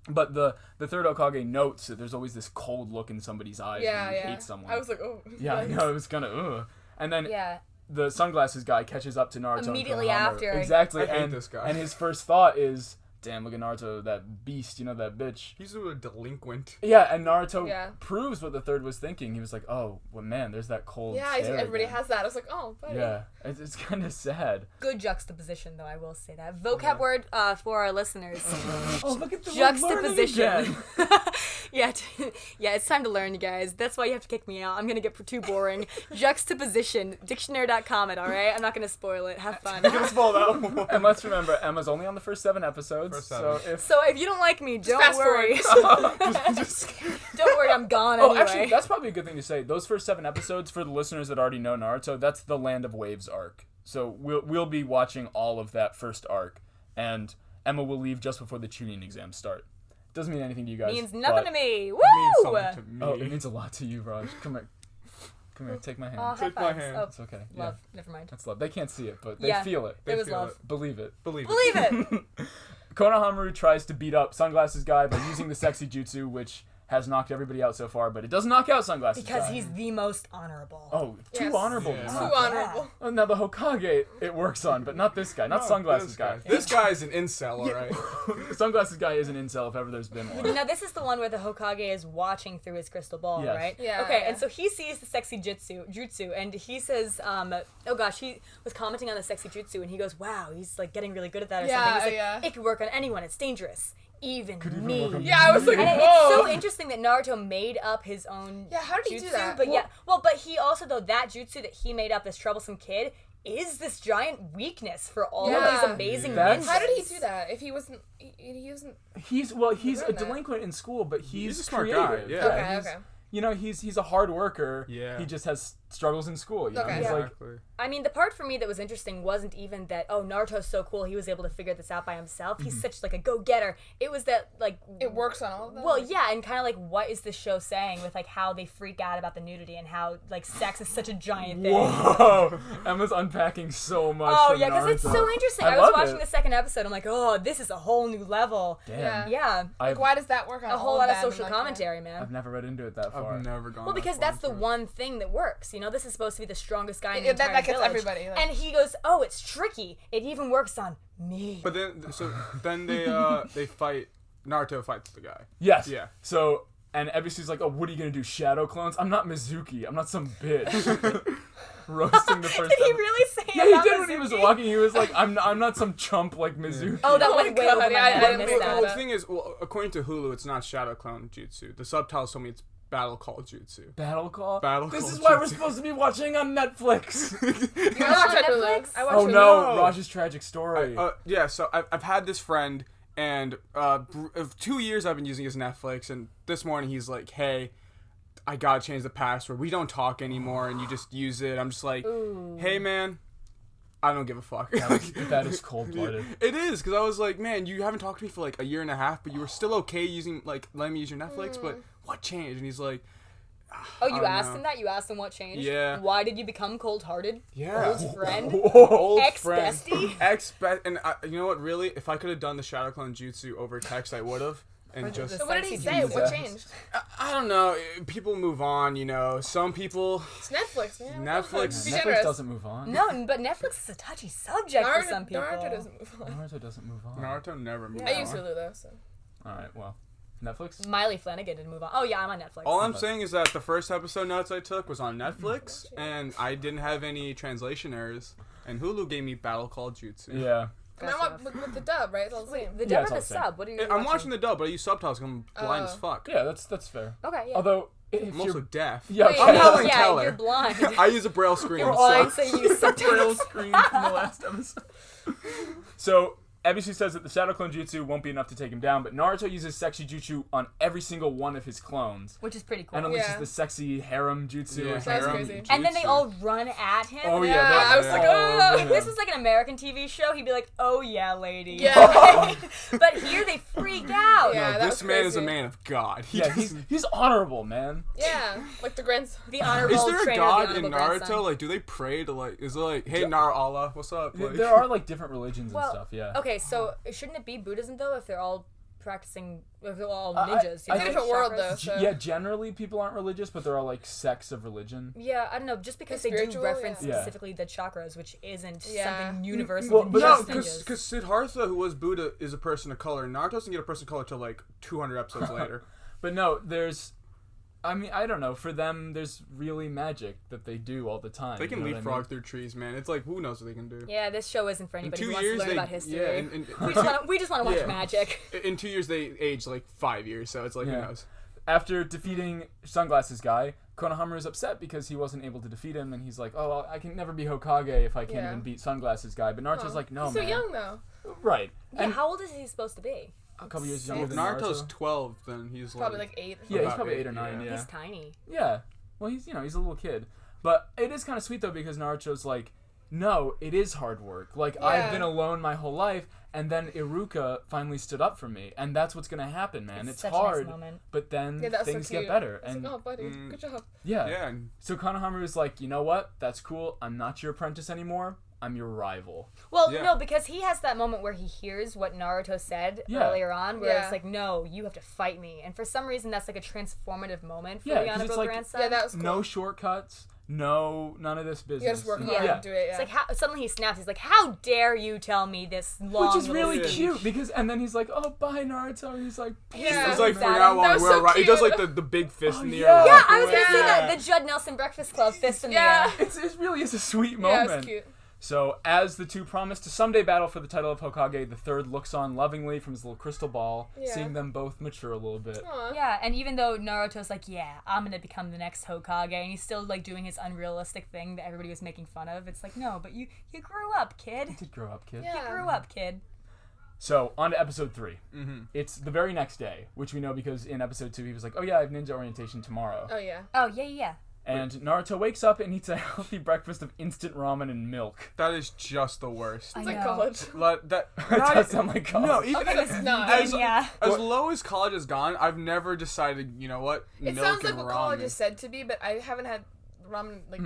But the third Hokage notes that there's always this cold look in somebody's eyes Yeah, when you yeah. hate someone. I was like, oh. yeah, I yikes. know, it was kind of ugh. And then Yeah. the sunglasses guy catches up to Naruto Immediately and Konohamaru. after. Exactly, I hate and this guy. and his first thought is, damn, look at Naruto, that beast, that bitch. He's a delinquent. Yeah, and Naruto Yeah. proves what the third was thinking. He was like, oh, well, man, there's that cold Yeah, stare everybody again. has that. I was like, oh, buddy. Yeah, it's kind of sad. Good juxtaposition, though, I will say that. Vocab word for our listeners. Oh, look at the Juxtaposition. Yeah, it's time to learn, you guys. That's why you have to kick me out. I'm going to get too boring. Juxtaposition. Dictionary.com it, alright? I'm not going to spoil it. Have fun. And let's remember, Emma's only on the first 7 episodes. First 7. So if you don't like me, don't fast worry. Don't worry, I'm gone Oh, anyway. actually, that's probably a good thing to say. Those first 7 episodes, for the listeners that already know Naruto, that's the Land of Waves arc. So we'll be watching all of that first arc, and Emma will leave just before the tuning exams start. Doesn't mean anything to you guys. Means nothing but- to me. Woo! It means something to me. Oh, it means a lot to you, Raj. Come here. Come here, take my hand. High Take my fives. hand. Oh, It's okay. love. Yeah. Never mind. That's love. They can't see it, but they Yeah. feel it. It was feel love. Believe it. Believe Believe it. Konohamaru tries to beat up Sunglasses Guy by using the sexy jutsu, which has knocked everybody out so far, but it doesn't knock out Sunglasses Because Guy. he's the most honorable. Oh, too Yes. honorable. Yeah. Not- Too honorable. Oh, now the Hokage it works on, but not this guy. Not Sunglasses Guy. This guy is an incel, alright? Sunglasses Guy is an incel if ever there's been one. Now this is the one where the Hokage is watching through his crystal ball, Yes. right? Yeah, Okay, yeah. and so he sees the sexy jutsu, and he says, "Oh gosh," he was commenting on the sexy jutsu, and he goes, "Wow, he's like getting really good at that or Yeah, something." He's like, yeah. "It could work on anyone. It's dangerous, even even me." work on Yeah, I was like, And it's whoa. so interesting that Naruto made up his own Yeah, how did he jutsu, do that? but but he also, though, that jutsu that he made up, this troublesome kid, is this giant weakness for all of Yeah. these amazing That's- ninjas. How did he do that? If he wasn't, he wasn't. He's a learned that. delinquent in school, but He's he's a smart creative. guy, yeah. Okay, he's, okay. You know, he's a hard worker. Yeah. He just has struggles in school. You know? Okay. He's like, Exactly. I mean, the part for me that was interesting wasn't even that, oh, Naruto's so cool, he was able to figure this out by himself. He's such, like, a go-getter. It was that, like... It works on all of them. Well, yeah, and kind of, like, what is this show saying with, like, how they freak out about the nudity and how, like, sex is such a giant thing. whoa! Emma's unpacking so much. Oh, from yeah, because it's Naruto. so interesting. I I was love watching it. the second episode, I'm like, oh, this is a whole new level. Damn. Yeah. Yeah. Like, why does that work on A all whole lot of them and, social like, commentary, man. I've never read into it that far. I've never gone. Well, that because far that's the into it. one thing that works. You know, this is supposed to be the strongest guy in the Yeah, entire that gets village. everybody, like- And he goes, "Oh, it's tricky. It even works on me." But then they fight. Naruto fights the guy. Yes. Yeah. So, and Ebisu's like, oh, what are you gonna do? Shadow clones? I'm not Mizuki. I'm not some bitch. Roasting the first. Did he episode. really say Yeah, he about did when he was Mizuki? walking. He was like, I'm not some chump like Mizuki. Oh, that Oh went my way God, over my yeah, I head. I didn't missed think that. about Well, the thing is, according to Hulu, it's not Shadow Clone Jutsu. The subtitles told me it's Battle Call Jutsu. Battle Call. Battle This Call is why we're Jutsu. supposed to be watching on Netflix. I watch on Hulu. Netflix? I watch Oh Hulu. no, No. Raj's tragic story. Yeah, so I've had this friend, and of 2 years I've been using his Netflix, and this morning he's like, hey, I gotta change the password. We don't talk anymore, and you just use it. I'm just like, hey, man, I don't give a fuck. That is cold-blooded. It is, because I was like, man, you haven't talked to me for like a year and a half, but you were still okay using, like, letting me use your Netflix, but what changed? And he's like, Oh, I you don't asked know. him that? You asked him what changed? Yeah. Why did you become cold-hearted? yeah. Old friend? Old Ex-bestie? friend. And you know what, really? If I could have done the Shadow Clone Jutsu over text, I would have. And just... So what did he Sexy say? Jesus. What changed? I don't know. People move on, you know. Some people... It's Netflix, man. Netflix- Be Netflix generous. doesn't move on. No, but Netflix is a touchy subject for some people. Naruto doesn't move on. Naruto doesn't move on. Naruto never moved I on. use Hulu though, so. All right, well, Netflix. Miley Flanagan didn't move on. Oh, yeah, I'm on Netflix. All I'm saying is that the first episode notes I took was on Netflix, and I didn't have any translation errors. And Hulu gave me Battle Call Jutsu. Yeah. And I want with the dub, right? It's all the same. The Yeah, dub it's or all the the same. sub? What are you I'm watching the dub, but I use subtitles because I'm blind as fuck. Yeah, that's fair. Okay, yeah. Although, if I'm also you're... deaf. Yeah, Wait, okay. I'm Helen yeah, Keller. you're blind. I use a braille screen. You're blind, so- so you use Braille subtitles. screen from the last episode. So, Ebisu says that the Shadow Clone Jutsu won't be enough to take him down, but Naruto uses sexy jutsu on every single one of his clones. Which is pretty cool. And unleashes Yeah. the sexy harem jutsu. Yeah, or That's harem crazy. And then they jutsu. all run at him. Oh, yeah. Yeah, that- I was like, oh, If this was like an American TV show, he'd be like, "Oh yeah, lady." Yeah. But here they freak out. Yeah. No, that this was man is a crazy. man of God. He Yeah, doesn't- he's honorable, man. Yeah, like the grandson. The honorable Is there a trainer god of the in honorable Naruto? grandson. Like, do they pray to like? Is it like, hey, Nar Allah, what's up? Like, There are like different religions Well, and stuff. Yeah. Okay, so shouldn't it be Buddhism though? If they're all practicing, if they're all ninjas, It's a different world though. So. Yeah, generally people aren't religious, but there are like sects of religion. Yeah, I don't know. Just because It's they do spiritual, reference yeah. specifically the chakras, which isn't Yeah. something universal. Well, to but no, just because ninjas. Siddhartha, who was Buddha, is a person of color. Naruto doesn't get a person of color till like 200 episodes later. But no, I mean, I don't know. For them, there's really magic that they do all the time. They can you know what I leapfrog mean? through trees, man. It's like, who knows what they can do? Yeah, this show isn't for In anybody 2 who wants years, to learn they about history. yeah, and we just want to watch Yeah. magic. in 2 years they age like 5 years, so it's like, Yeah. who knows? After defeating Sunglasses Guy, Konohamaru is upset because he wasn't able to defeat him, and he's like, "Oh, well, I can never be Hokage if I can't Yeah. even beat Sunglasses Guy." But Naruto's Oh, like, "No, he's so man." young though. Right. Yeah, And how old is he supposed to be? a couple years Well, younger if than Naruto's Naruto. 12, then he's Probably like 8. Yeah, he's about probably 8, 8 or 9. yeah. Yeah. He's tiny. Yeah. Well, he's a little kid. But it is kind of sweet though because Naruto's like, no, it is hard work. Like, I've been alone my whole life, and then Iruka finally stood up for me, and that's what's gonna happen, man. It's such hard, a nice moment. but then Yeah, that was so things get cute. better. It's And like, oh, buddy, good job. yeah. Yeah. And So Konohamaru is like, you know what? That's cool. I'm not your apprentice anymore. I'm your rival. Well, Yeah. no, because he has that moment where he hears what Naruto said Yeah. earlier on, where Yeah. it's like, no, you have to fight me. And for some reason, that's like a transformative moment for Yeah, the 'cause it's honorable like- grandson. Yeah, that was cool. No shortcuts. No, none of this business. You gotta just work hard Yeah. and do it, yeah. It's like, suddenly he snaps. He's like, how dare you tell me this long Which is little really speech? cute because, and then he's like, "Oh, bye, Naruto." And he's like, Yeah. He's like, That from now was on, so we're right. He does cute. like the big fist in the yeah. air. Yeah, walk I was gonna away. say Yeah. that. The Judd Nelson Breakfast Club fist in the Yeah. air. it really is a sweet Yeah, moment. it's cute. So, as the two promise to someday battle for the title of Hokage, the third looks on lovingly from his little crystal ball, Yeah. seeing them both mature a little bit. Aw. Yeah, and even though Naruto's like, yeah, I'm gonna become the next Hokage, and he's still like doing his unrealistic thing that everybody was making fun of, it's like, no, but you grew up, kid. You did grow up, kid. Yeah. You grew up, kid. So, on to episode 3. Mm-hmm. It's the very next day, which we know because in episode 2 he was like, oh yeah, I have ninja orientation tomorrow. Oh, yeah. Oh, yeah. And Naruto wakes up and eats a healthy breakfast of instant ramen and milk. That is just the worst. It's I like know. college. That That does sound like college. no, even Okay, it's not. as, Yeah. as low as college has gone, I've never decided, you know what, It milk sounds like and what ramen. college is said to be, but I haven't had ramen, like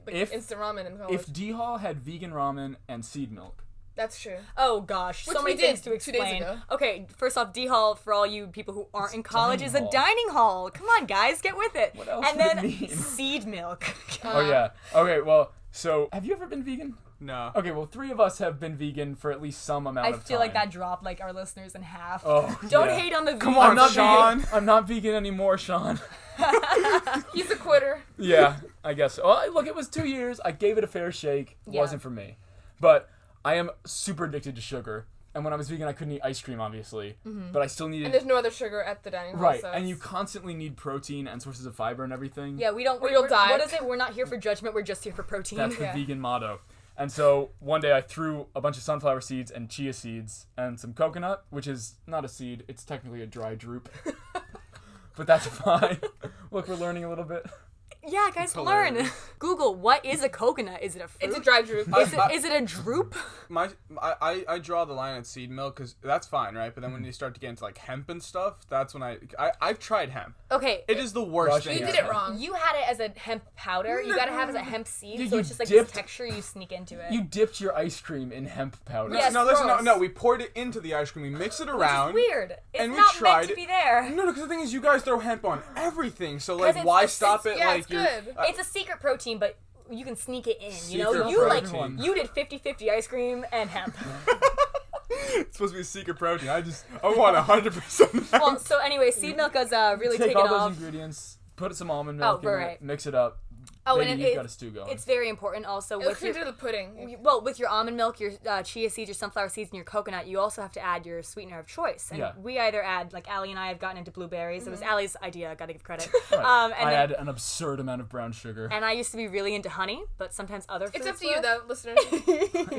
If- instant ramen in college. If D-Hall had vegan ramen and seed milk, That's true. Oh gosh, Which so many we did things to 2 days explain. ago. Okay, first off, D Hall for all you people who aren't in college is a dining hall. dining hall. Come on, guys, get with it. What else and would it then mean? seed milk. oh yeah. Okay, well, so have you ever been vegan? No. Okay, well, 3 of us have been vegan for at least some amount I of time. feel like that dropped like our listeners in half. Oh, Don't yeah. hate on the Come vegan. on, I'm not Sean. vegan. I'm not vegan anymore, Sean. He's a quitter. Yeah, I guess so. Well, look, it was 2 years. I gave it a fair shake. Yeah. Wasn't for me. But I am super addicted to sugar. And when I was vegan, I couldn't eat ice cream, obviously. But I still needed... And there's no other sugar at the dining hall. right, So and you it's- constantly need protein and sources of fiber and everything. Yeah, we don't. Or you'll die. What is it? We're not here for judgment. We're just here for protein. That's the Yeah. vegan motto. And so one day I threw a bunch of sunflower seeds and chia seeds and some coconut, which is not a seed. It's technically a dry drupe. But that's fine. Look, we're learning a little bit. Yeah, guys, learn. hilarious. Google, what is a coconut? Is it a fruit? It's a dry droop. Is it a droop? I draw the line at seed milk because that's fine, right? But then when you start to get into like hemp and stuff, that's when I've tried hemp. Okay. It is the worst Rush thing. You Yeah. did it wrong. You had it as a hemp powder. You gotta have it as a hemp seed, Yeah, so you it's just like dipped- this texture you sneak into it. You dipped your ice cream in hemp powder. Yes, no, listen, gross. no. We poured it into the ice cream. We mixed it around. Which is weird. It's and we not tried meant to it. be there. No, because the thing is, you guys throw hemp on everything. So like, it's- why it's- stop it? yeah, Like it's you're. good. It's a secret protein, but you can sneak it in. You know, Secret you like protein. you did 50-50 ice cream and hemp. It's supposed to be a secret protein. I want 100%. Well, so anyway, seed milk is really Take taken all those off. ingredients, put some almond milk in right. it, mix it up. Oh, Baby, and you've got a stew going. it's very important also It with came your to the pudding. well, with your almond milk, your chia seeds, your sunflower seeds, and your coconut, you also have to add your sweetener of choice. And Yeah. we either add, like Allie and I have gotten into blueberries. It was Allie's idea. Gotta give credit. Right. And I then- add an absurd amount of brown sugar. And I used to be really into honey, but sometimes other fruits It's up to were. you, though, listeners.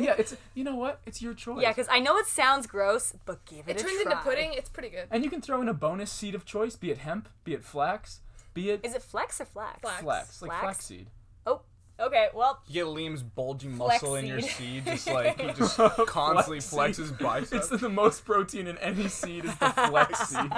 Yeah, it's, you know what? It's your choice. Yeah, because I know it sounds gross, but give it It a turns try. into pudding. It's pretty good. And you can throw in a bonus seed of choice, be it hemp, be it flax, be it Is it flex or flax? Flax. like Flax? flaxseed. Oh, okay. Well, You get Liam's bulging Flex muscle in your seed. seed, just like he just constantly flexes biceps. It's the most protein in any seed is the flex seed.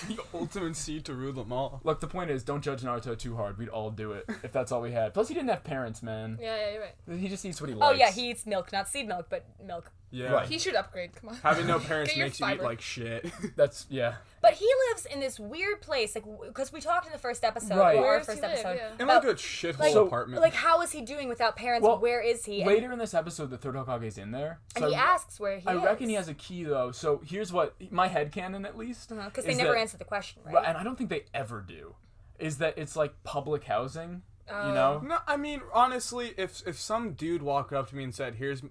the ultimate seed to rule them all. Look, the point is, don't judge Naruto too hard. We'd all do it if that's all we had. Plus, he didn't have parents, man. Yeah, you're right. He just eats what he oh likes. yeah, he eats milk, not seed milk, but milk. Yeah. Right. He should upgrade. Come on. Having no parents Get your makes you eat fiber. like shit. That's, yeah. But he lives in this weird place, like because we talked in the first episode, Right. or Where our does he first live? episode. Yeah. In about- like a shithole like- apartment. Like, how is he doing without parents? Well, Where is he? And, Later in this episode, the third Hokage's in there. and So he asks where he I is. reckon he has a key, though. So here's what, my headcanon at least. Because is they never that- answer the question, right? Well, and I don't think they ever do. Is that it's like public housing, you know? No, I mean honestly, if some dude walked up to me and said, "Here's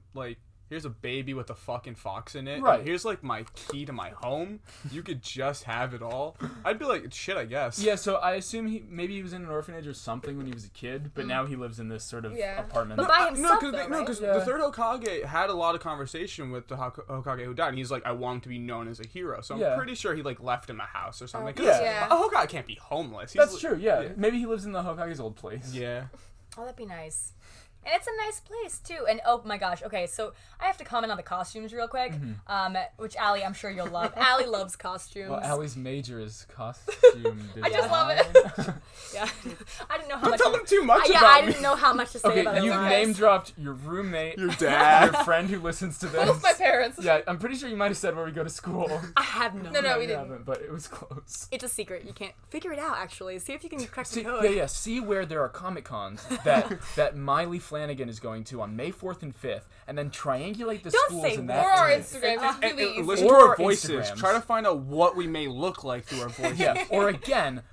a baby with a fucking fox in it. and Right. here's like my key to my home. You could just have it all." I'd be like, "Shit, I guess." Yeah, so I assume maybe he was in an orphanage or something when he was a kid, but now he lives in this sort of Yeah. apartment. But by himself, No, though, right? because Yeah. the third Hokage had a lot of conversation with the Hokage who died. And he's like, "I want him to be known as a hero." So I'm Yeah. pretty sure he like left him a house or something. 'Cause Yeah. a Hokage can't be homeless. That's true, yeah. Maybe he lives in the Hokage's old place. Yeah. Oh, that'd be nice. And it's a nice place, too. And, oh my gosh, okay, so I have to comment on the costumes real quick, which Allie, I'm sure you'll love. Allie loves costumes. Well, Allie's major is costume design. I just love it. Yeah. I didn't know how Don't much... tell them too much yeah, about I me. didn't know how much to say Okay, about it. you've name-dropped your roommate, Your dad. your friend who listens to this. Both my parents. Yeah, I'm pretty sure you might have said where we go to school. I have no No, we You didn't. haven't, but it was close. It's a secret. You can't figure it out, actually. See if you can crack the See, code. yeah. See where there are Comic Cons that Miley Flanagan is going to on May 4th and 5th, and then triangulate the Don't schools say in that. that. Or our time. Instagram. It's really easy. Listen to Or our voices. Instagrams. Try to find out what we may look like through our voices. Yeah. Or again,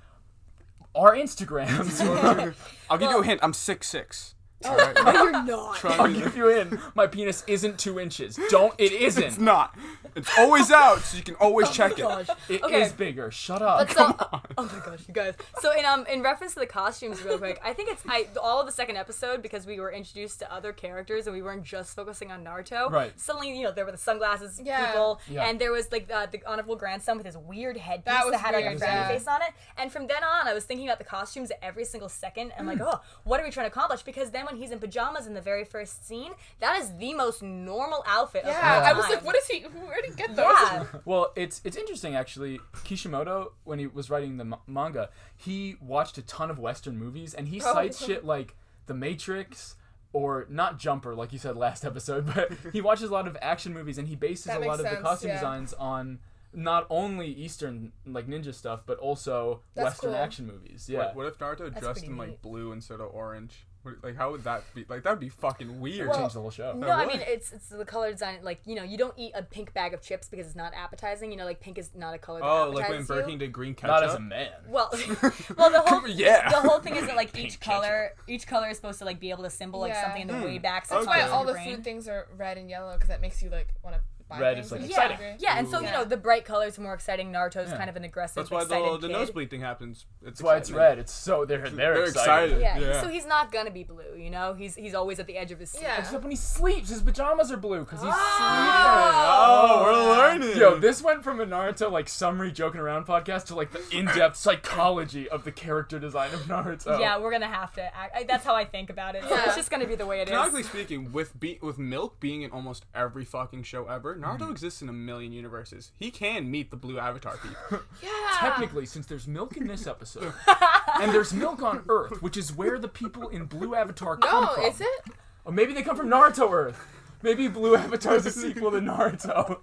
our Instagrams. I'll give you a hint. I'm 6'6". No, you're not. I'll give you in. My penis isn't 2 inches. It isn't. It's not. It's always out, so you can always check it. Gosh. It Okay. is bigger. Shut up. But so, oh my gosh, you guys. So in reference to the costumes, real quick, I think it's all of the second episode because we were introduced to other characters and we weren't just focusing on Naruto. Right. Suddenly, there were the sunglasses Yeah. people, Yeah. and there was like the honorable grandson with his weird headpiece That was had like a weird, frowny yeah. face on it. And from then on, I was thinking about the costumes every single second and like, oh, what are we trying to accomplish? Because then when he's in pajamas in the very first scene, that is the most normal outfit. Of all Yeah, I was time. like, what is he? Where did he get those? Yeah. Well, it's interesting actually. Kishimoto, when he was writing the manga, he watched a ton of Western movies, and he cites shit like The Matrix, or not Jumper, like you said last episode, but he watches a lot of action movies, and he bases That a lot makes of the sense, costume yeah. designs on not only Eastern like ninja stuff, but also That's Western cool. action movies. Yeah. What if Naruto dressed pretty in like neat. blue instead of orange? Like, how would that be? Like, that would be fucking weird. Change the whole show. No, I mean it's the color design. Like you don't eat a pink bag of chips because it's not appetizing. Like pink is not a color. That Oh, like when appetizes Burger you. King did green ketchup. Not as a man. Well, the whole Yeah. the whole thing is that like each ketchup. color is supposed to like be able to symbol like Yeah. something in the way back. So That's it's why not all the brain. food things are red and yellow because that makes you like want to buy Red things. is, like, and exciting. hungry. Yeah, and so Yeah. the bright colors are more exciting. Naruto's Yeah. kind of an aggressive, That's why excited the kid. nosebleed thing happens. That's why it's red. It's so they're excited. Yeah, so he's not gonna be blue. He's always at the edge of his seat. Yeah. Except when he sleeps, his pajamas are blue because he's Oh, we're learning. sleeping. Yo, this went from a Naruto like summary joking around podcast to like the in-depth psychology of the character design of Naruto. Yeah, we're gonna have to. That's how I think about it. So Yeah. it's just gonna be the way it Canonically is. speaking, with Milk being in almost every fucking show ever, Naruto exists in a million universes. He can meet the blue Avatar people. Yeah. Technically, since there's milk in this episode, and there's milk on Earth, which is where the people in Blue Avatar come No, from. is it? Or maybe they come from Naruto Earth. Maybe Blue Avatar is a sequel to Naruto.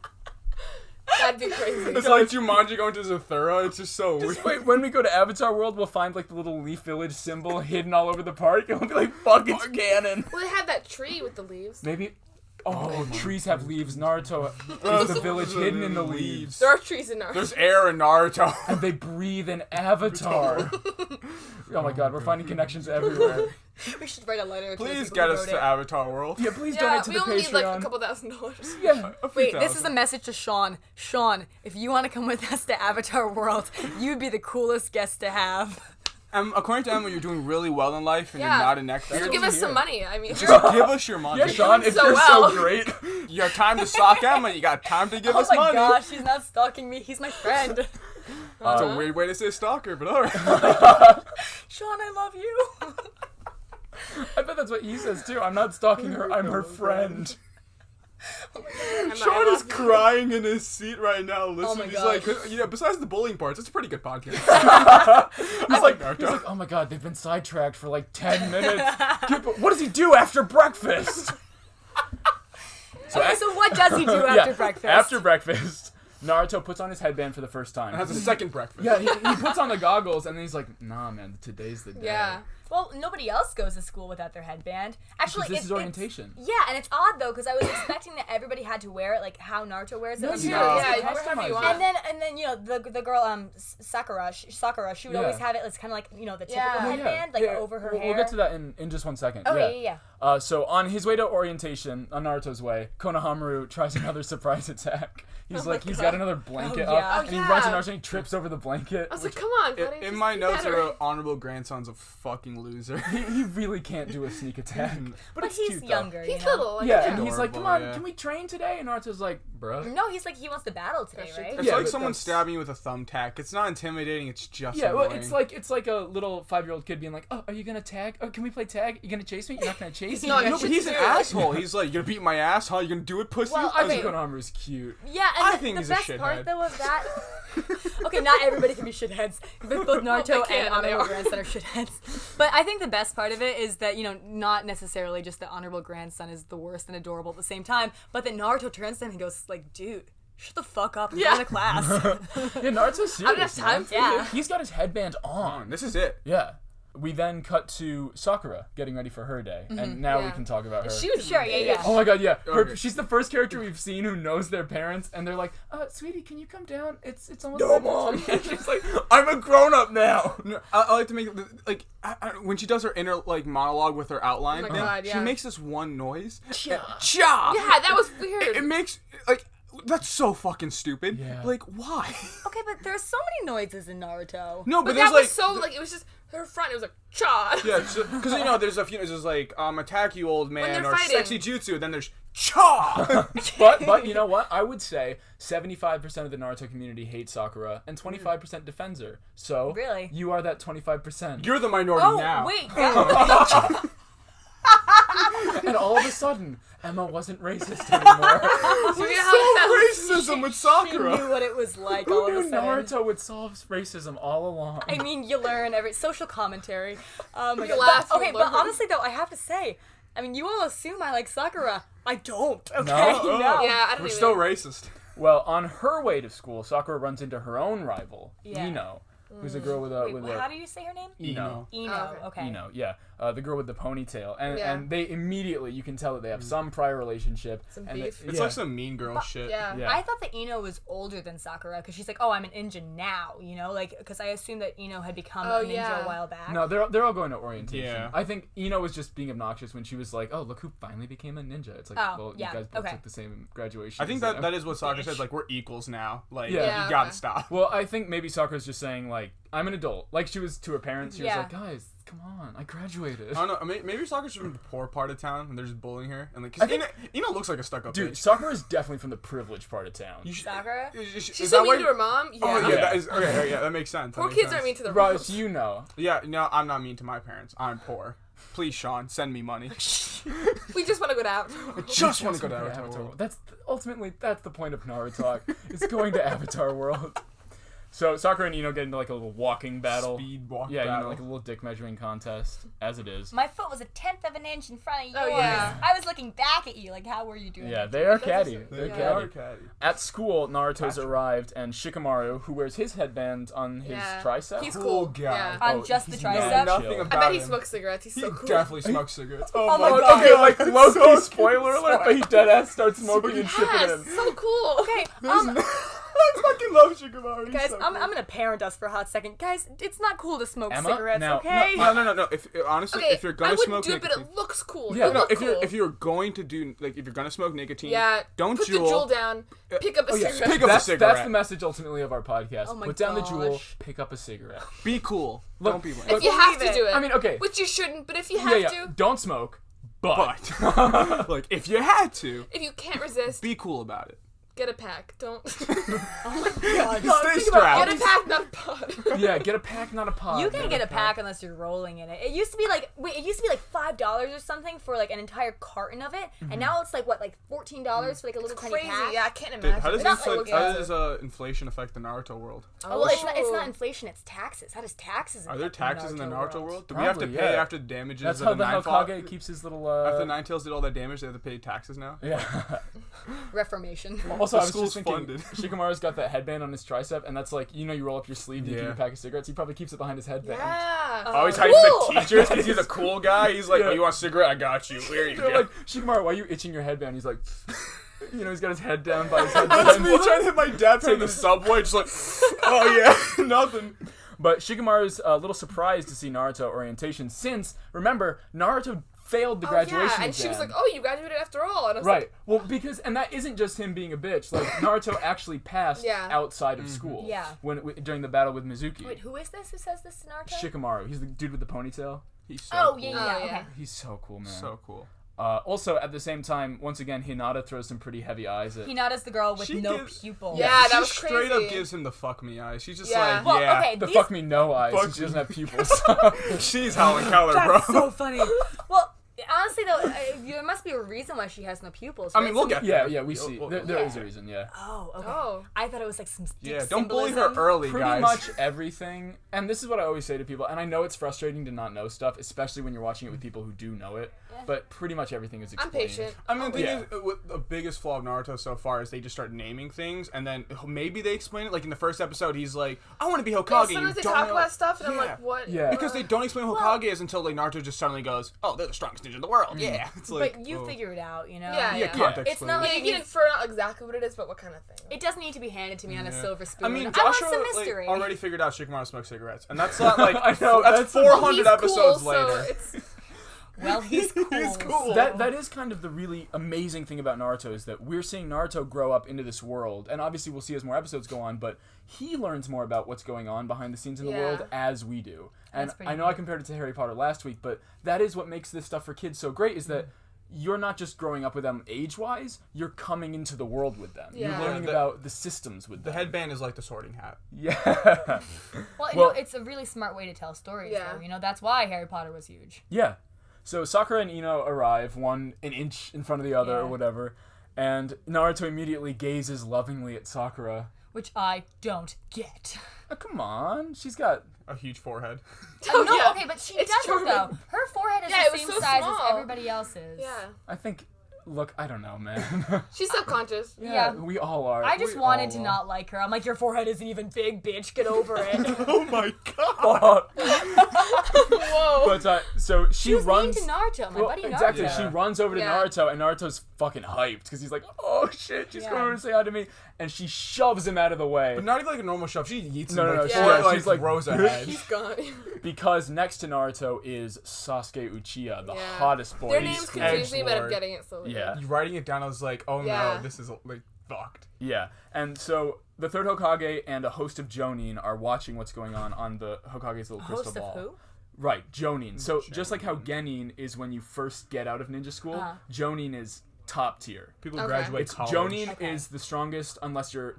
That'd be crazy. It's like Jumanji going to Zathura. It's just so weird. Wait, when we go to Avatar World, we'll find like the little Leaf Village symbol hidden all over the park, and we'll be like, "Fuck, it's canon." Well, they had that tree with the leaves. Maybe. Oh, trees have leaves. Naruto is the village hidden in the leaves. There are trees in Naruto. There's air in Naruto. And they breathe in Avatar. Oh my god, we're finding connections everywhere. We should write a letter. to the Please people get who us wrote to it. Avatar World. Yeah, please Yeah, donate to we the only need like a Patreon. couple $1,000. Yeah. Wait, this is a message to Sean. Sean, if you want to come with us to Avatar World, you'd be the coolest guest to have. According to Emma, you're doing really well in life, and Yeah. you're not in next year. Just give us some money. I mean, Just give us your money. Yeah, Sean, if so you're well. so great. You have time to stalk Emma. You got time to give Oh us my money. gosh, he's not stalking me. He's my friend. It's a weird way to say stalker, but alright. Sean, I love you. I bet that's what he says too. I'm not stalking her, I'm her friend. Sean is crying in his seat right now. Listen, my he's gosh. like, besides the bullying parts, it's a pretty good podcast. He's like, oh my god, they've been sidetracked for like 10 minutes. Dude, but what does he do after breakfast? Okay, so what does he do after breakfast? After breakfast, Naruto puts on his headband for the first time. Has a second breakfast. Yeah, he puts on the goggles and then he's like, nah, man, today's the day. Yeah. Well, nobody else goes to school without their headband. Actually, Because this is orientation. Yeah, and it's odd though because I was expecting that everybody had to wear it like how Naruto wears it. No, Like, you you know, don't. Yeah, It's you wear whatever you customized. want. And then the girl Sakura, she would Yeah. always have it. It's kind of like the typical Yeah. headband, like over her hair. We'll get to that in just 1 second. Oh yeah. So on his way to orientation, on Naruto's way, Konohamaru tries another surprise attack. He's Oh like, my he's got another blanket Oh, yeah. up, Oh, and he yeah. runs to Naruto and he trips over the blanket. I was like, come on, buddy. In just my be notes, I better. wrote honorable grandson's a fucking loser. He really can't do a sneak attack. But it's he's cute, though. younger. He's you know? little. Like, Yeah, and he's like, Adorable, come on, yeah. can we train today? And Naruto's like, bro. No, he's like he wants to battle today, That's right? true. It's Yeah, like but someone that's- stabbing you with a thumbtack. It's not intimidating. It's just Yeah, well, annoying. it's like a little 5-year-old kid being like, oh, are you gonna tag? Oh, can we play tag? You gonna chase me? You're not gonna chase me? not No, gonna but he's an Shit, too. asshole. He's like, you're gonna beat my ass, huh? You're gonna do it, pussy? Well, I was okay. like, Konohamaru's cute. Yeah, and I think the he's a best shithead. part though of that. Okay, not everybody can be shitheads. But both Naruto they and can, and they honorable are. grandson are shitheads. But I think the best part of it is that not necessarily just the honorable grandson is the worst and adorable at the same time, but that Naruto turns to him and goes like, dude. Shut the fuck up and go Yeah. to class. Yeah, Naruto's serious. I don't have time man. for Yeah. you. He's got his headband on. this is it. Yeah. We then cut to Sakura getting ready for her day, and now we Yeah. can talk about her. She was Sure, yeah. Oh my god, yeah. Okay. She's the first character we've seen who knows their parents, and they're like, sweetie, can you come down? It's almost No, bedtime." Mom. And she's like, I'm a grown-up now. No, I like to make like when she does her inner like monologue with her outline. Oh my thing, God, she yeah. makes this one noise. Cha. Cha. Yeah, that was weird. It makes like that's so fucking stupid. Yeah. Like why? Okay, but there's so many noises in Naruto. No, but there's that like was so like it was just her front. It was like cha. yeah, because there's a few. There's like attack you, old man, they're or fighting. sexy jutsu. Then there's cha. But you know what? I would say 75% of the Naruto community hates Sakura, and 25% defends her. So Really? you are that 25%. You're the minority Oh, now. wait. And all of a sudden, Emma wasn't racist anymore. You know how it Racism with She knew Sakura. what it was like Who all of knew a sudden. Naruto would solve racism all along? I mean, you learn every social commentary. You But- laugh, you okay, but learn. honestly though, I have to say, I mean, you all assume I like Sakura. I don't. Okay, No? no. Yeah, I don't We're even. still racist. Well, on her way to school, Sakura runs into her own rival, Yeah. Ino, who's a girl with a Wait, how do you say her name? Ino. Ino. Oh, Okay. Ino, yeah, the girl with the ponytail, and Yeah. and they immediately you can tell that they have some prior relationship. Some and beef. It's like some mean girl shit. Yeah. Yeah. I thought that Ino was older than Sakura because she's like, oh, I'm an ninja now, like, because I assumed that Ino had become Oh, a ninja yeah. a while back. No, they're all going to orientation. Yeah. I think Ino was just being obnoxious when she was like, "Oh, look who finally became a ninja." It's like, Oh, well, yeah, you guys both okay. took the same graduation. I think exam. that is what Sakura says. Like we're equals now. Like Yeah. you gotta okay. stop. Well, I think maybe Sakura's just saying like, "I'm an adult." Like she was to her parents. She Yeah. was like, "Guys, come on, I graduated." I don't know. Maybe Sakura's from the poor part of town and they're just bullying her. And like, I cause think- Ino looks like a stuck-up Dude, bitch. Sakura is definitely from the privileged part of town. You should- Sakura? She's so mean to her mom. Yeah. Oh yeah, Yeah. that is okay. Yeah, that makes sense. Poor kids aren't mean to their Ross, moms. you know. Yeah, no, I'm not mean to my parents. I'm poor. Please, Sean, send me money. We just want to go out. Just want to go to Yeah, Avatar World. That's ultimately that's the point of NaruTalk. It's going to Avatar World. So Sakura and Ino get into like a little walking battle. Speed walk Yeah, battle. like a little dick measuring contest, as it is. My foot was 1/10 of an inch in front of yours. Oh, yeah. I was looking back at you, like, how were you doing? Yeah, they are catty. just- They're yeah. catty. catty. At school, Naruto's Patrick. arrived, and Shikamaru, who wears his headband on his Yeah. tricep. He's Cool cool. guy. Yeah. On Oh, just the he's tricep? mad Nothing chill. about I bet he him. smokes cigarettes. He's so He cool. definitely smokes cigarettes. Oh my God. Okay, like low key So spoiler alert, but he deadass starts smoking and shipping Yes, in. so cool. Okay, I fucking love Shikamaru. guys, I'm gonna parent us for a hot second. Guys, it's not cool to smoke Emma? cigarettes, Now- okay? No. If honestly, Okay, if you're I gonna wouldn't smoke do it, but nicotine, it looks cool. Yeah, It no, look if cool. you're going to do like if you're gonna smoke nicotine, yeah, don't put jewel. the jewel down. Pick up a yeah, cigarette. pick up a That's cigarette. the message ultimately of our podcast. Oh my Put down the jewel, gosh. pick up a cigarette. Be cool. Look, Don't be lame. If you have to Believe it. do it. I mean, okay. Which you shouldn't, but if you have Yeah, to, don't smoke, but. But like, if you had to, if you can't resist, be cool about it. get a pack. Don't. Stay strapped. Get a pack, not a pod. Yeah, get a pack, not a pod. You can't get a pack unless you're rolling in it. It used to be like $5 or something for like an entire carton of it, and now it's like what, like $14 for like a little tiny Crazy. pack. Yeah, I can't Dude, imagine. how does Not this like like, looking how at does inflation affect the Naruto world? Oh, well, it's Ooh. not inflation, it's taxes. How does taxes? Are there affect taxes in the Naruto world? Do we have to Probably, pay yeah. after the damages That's of how the the Nine Tails? Hokage keeps his little. After the Nine Tails did all that damage, they have to pay taxes now. Yeah. Reformation. Also, I was school's just thinking, funded. Shikamaru's got that headband on his tricep, and that's like, you roll up your sleeve, you keep Yeah. a pack of cigarettes. He probably keeps it behind his headband. Yeah. Oh, he's Cool. hiding the teachers because he's a cool guy. He's like, Yeah. oh, you want a cigarette? I got you. Here you They're go. like, Shikamaru, why are you itching your headband? He's like, he's got his head down by his That's headband. me trying to hit my dad in the subway, just like, oh yeah, nothing. But Shikamaru's a little surprised to see Naruto orientation since, remember, Naruto failed the graduation yeah, and exam. she was like, "Oh, you graduated after all." And I was Right. like, Well, and that isn't just him being a bitch. Like Naruto actually passed Yeah. outside of school. Yeah. During the battle with Mizuki. Wait, who is this? Who says this to Naruto? Shikamaru. He's the dude with the ponytail. He's so Oh cool. yeah. Oh, Okay. yeah. He's so cool, man. So cool. Also, at the same time, once again, Hinata throws some pretty heavy eyes at. Hinata's the girl with She no gives- pupils. Yeah, that she was straight crazy. up gives him the fuck me eyes. She's just Yeah. like, Well, yeah. okay. The these- fuck me no eyes. Fuck Since she doesn't have pupils. She's Helen Keller, bro. That's so funny. Well, honestly though, there must be a reason why she has no pupils. I right? mean, we'll So- get yeah, there. yeah, we see. We'll- There is a reason, yeah. Oh, okay. Oh. I thought it was like some deep Yeah, don't bully her symbolism. early, Pretty guys. much everything, and this is what I always say to people, and I know it's frustrating to not know stuff, especially when you're watching it with people who do know it, but pretty much everything is I'm explained. patient. I mean, the thing Yeah. is, with the biggest flaw of Naruto so far is they just start naming things, and then maybe they explain it. Like in the first episode, he's like, "I want to be Yeah, Hokage." sometimes they you don't talk know- about stuff, and I'm Yeah. like, "What?" Yeah. Because they don't explain what Hokage is until like Naruto just suddenly goes, "Oh, they're the strongest ninja in the world." Yeah, it's like, But you whoa. figure it out, you know? Yeah, Yeah, yeah. context. It's not clues. Yeah, like you can infer not exactly what it is, but what kind of thing. It doesn't need to be handed to me on a Yeah. silver spoon. I mean, want Joshua some like, mystery. already figured out Shikamaru smokes cigarettes, and that's not like I know, that's that's- 400 He's episodes cool, later. So it's Well, he's cool. He's cool. That is kind of the really amazing thing about Naruto is that we're seeing Naruto grow up into this world, and obviously we'll see as more episodes go on, but he learns more about what's going on behind the scenes in the Yeah. world as we do. And That's pretty I know I neat. compared it to Harry Potter last week, but that is what makes this stuff for kids so great is that you're not just growing up with them age-wise, you're coming into the world with them. You're Yeah. learning The- about the systems with The them. headband is like the Sorting Hat. Yeah. Well, Well- it's a really smart way to tell stories, Yeah. though. You know, that's why Harry Potter was huge. Yeah. So Sakura and Ino arrive, one an inch in front of the other Yeah. or whatever, and Naruto immediately gazes lovingly at Sakura. Which I don't get. Oh, come on. She's got... A huge forehead. Oh, no, yeah. okay, but she It's doesn't, true. though. Her forehead is Yeah, the it was same so size small. as everybody else's. yeah. I think... Look, I don't know, man. She's subconscious. Yeah. We all are. I just We wanted all to are. not like her. I'm like, your forehead isn't even big, bitch. Get over it. Oh my god! Whoa. But, so she She was runs... mean to Naruto, my Well, buddy Naruto. exactly. Yeah. She runs over to Yeah. Naruto, and Naruto's fucking hyped because he's like, "Oh shit, she's Yeah. coming over to say hi to me," and she shoves him out of the way But not even like a normal shove. She yeets him No, like, she- four, yeah, like, she's like- rows ahead. He's gone. because next to Naruto is Sasuke Uchiha, the Yeah. hottest boy. Their in names school. confuse me, but I'm Edgelord. getting it slowly. Yeah. You writing it down, I was like, oh Yeah. no, this is like fucked. Yeah, and so the third Hokage and a host of Jonin are watching what's going on the Hokage's little crystal Host of ball. who? Right, Jonin. So just like how Genin is when you first get out of ninja school, Uh-huh. Jonin is top tier. People Okay. graduate It's college. Jonin Okay. is the strongest unless you're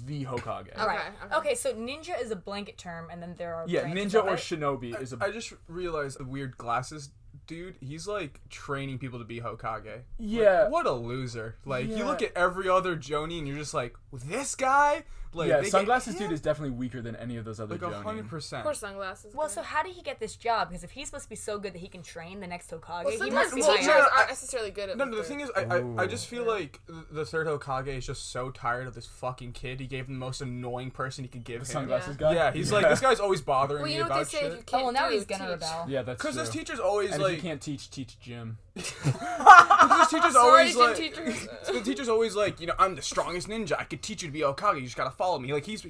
the Hokage. Okay. Right. Okay, so ninja is a blanket term, and then there are Yeah, branches ninja of or it. shinobi is a I just realized the weird glasses dude, he's like training people to be Hokage. Yeah. Like, what a loser. Like, you Yeah. look at every other Jonin and you're just like, with this guy? Like, yeah, they get sunglasses him? dude is definitely weaker than any of those other like Jonin. 100%. Poor sunglasses. Well, so how did he get this job? Because if he's supposed to be so good that he can train the next Hokage, well, he sometimes must be well, teachers no, aren't necessarily good at No, the thing is, I just feel Ooh. like the third Hokage is just so tired of this fucking kid. He gave him the most annoying person he could give The him. sunglasses guy? Yeah, he's like, this guy's always bothering Well, me you know what they about say, if you shit. can't Oh, well, now do, he's gonna teach. rebel. Yeah, that's Because true. his teacher's always And like, if you can't teach Jim. his teacher's Sorry, always gym like, teachers. the teacher's always like, you know, I'm the strongest ninja. I could teach you to be Hokage. You just gotta follow me. Like his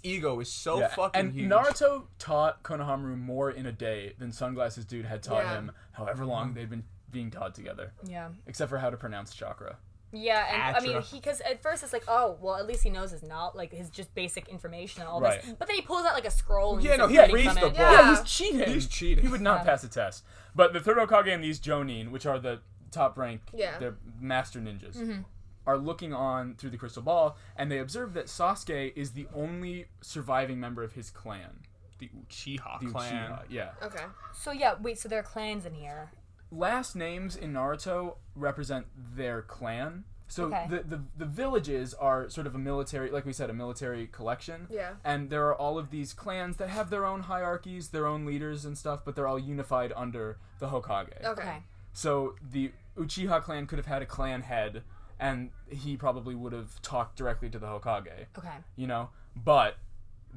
ego is so Yeah, fucking and huge. Naruto taught Konohamaru more in a day than Sunglasses Dude had taught Yeah. him however long they'd been being taught together. Yeah. Except for how to pronounce chakra. Yeah, and I mean, Atra. because at first it's like, oh, well, at least he knows his not like his just basic information and all this. Right. But then he pulls out like a scroll. And Yeah, he's, no, like, he reading reads from the it. book. Yeah. He's cheating. He's cheating. He would not Yeah. pass the test. But the third Hokage and these Jonin, which are the top rank, Yeah. the master ninjas, Mm-hmm. are looking on through the crystal ball, and they observe that Sasuke is the only surviving member of his clan. The Uchiha The clan. Uchiha, yeah. Okay. So yeah, wait. So there are clans in here. Last names in Naruto represent their clan. So Okay. the villages are sort of a military, like we said, a military collection. Yeah. And there are all of these clans that have their own hierarchies, their own leaders and stuff, but they're all unified under the Hokage. Okay. Okay. So the Uchiha clan could have had a clan head, and he probably would have talked directly to the Hokage. Okay. You know? But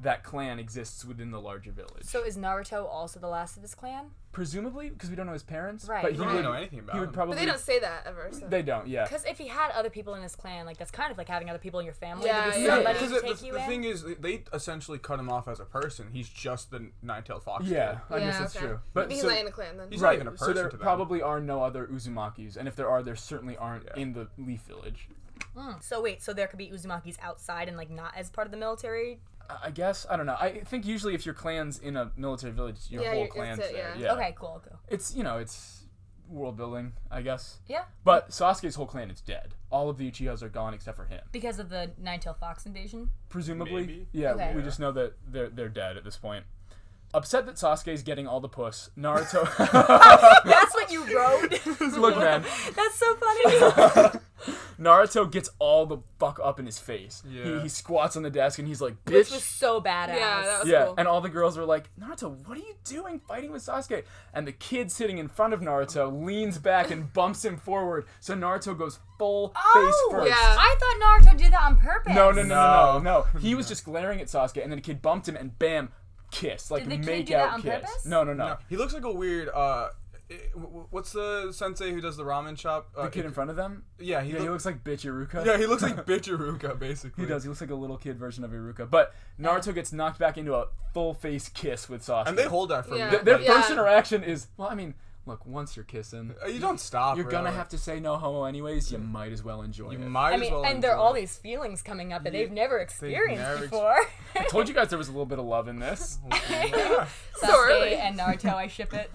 that clan exists within the larger village. So is Naruto also the last of his clan? Presumably, because we don't know his parents. Right. But he We don't would know anything about He would him. probably. But they don't say that ever. So. They don't. Yeah. Because if he had other people in his clan, like that's kind of like having other people in your family. Yeah, to be yeah, somebody Because to take you the in. thing is, they essentially cut him off as a person. He's just the nine-tailed fox. Yeah, I Yeah, guess that's okay. true. Maybe he's so, not in a clan then. He's not even a person so there to them. probably are no other Uzumakis, and if there are, there certainly aren't Yeah. in the Leaf Village. So wait, so there could be Uzumakis outside and like not as part of the military? I guess I don't know. I think usually if your clan's in a military village, your Yeah, whole it's clan's it, there. yeah. Yeah. Okay, cool. It's it's world building, I guess. Yeah. But Sasuke's whole clan is dead. All of the Uchihas are gone except for him. Because of the Nine-Tailed Fox invasion? Presumably. Maybe. Yeah, Okay. we just know that they're dead at this point. Upset that Sasuke's getting all the puss, Naruto. That's what you wrote? Look, man. That's so funny. Naruto gets all the fuck up in his face. Yeah. He squats on the desk and he's like, Which bitch. was so badass. Yeah, that was Yeah, cool. and all the girls were like, Naruto, what are you doing fighting with Sasuke? And the kid sitting in front of Naruto leans back and bumps him forward, so Naruto goes full face first. yeah. I thought Naruto did that on purpose. No. He was just glaring at Sasuke, and then the kid bumped him, and bam, kiss. Like, Did the kid make do that out on kiss. purpose? No. No, he looks like a weird. What's the sensei who does the ramen shop? The kid in front of them? Yeah, He looks like bitch Iruka. Yeah, he looks like bitch Iruka, basically. He does. He looks like a little kid version of Iruka. But Naruto gets knocked back into a full face kiss with Sasuke. And they hold that for Yeah. me. Their Yeah. first interaction is, well, I mean, look, once you're kissing, You don't stop. you're gonna really. have to say no homo anyways. You might as well enjoy You it. might I as mean, well. and there are enjoy all it. these feelings coming up that they've never experienced never before. I told you guys there was a little bit of love in this. Yeah. Sasuke early. and Naruto, I ship it.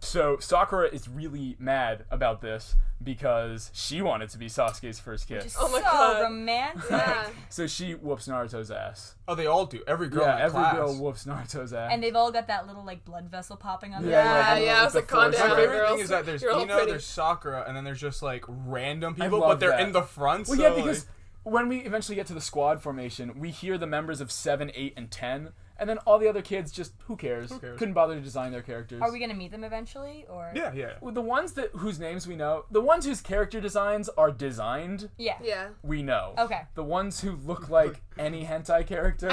So Sakura is really mad about this because she wanted to be Sasuke's first kiss. Oh my so God. romantic. Yeah. So she whoops Naruto's ass. Oh, they all do. Every girl Yeah, in that every class. girl whoops Naruto's ass. And they've all got that little like blood vessel popping on Yeah, their like, Yeah, I was the like, calm force. down, My favorite girls. thing is that there's You're all Ino, pretty. there's Sakura, and then there's just like random people, love but they're that. in the front. Well, so, yeah, because like, when we eventually get to the squad formation, we hear the members of 7, 8, and 10, and then all the other kids just, who cares? cares? Couldn't bother to design their characters. Are we gonna meet them eventually, or? yeah. Well, the ones whose names we know, the ones whose character designs are designed, Yeah. Yeah. we know. Okay. The ones who look like any hentai character,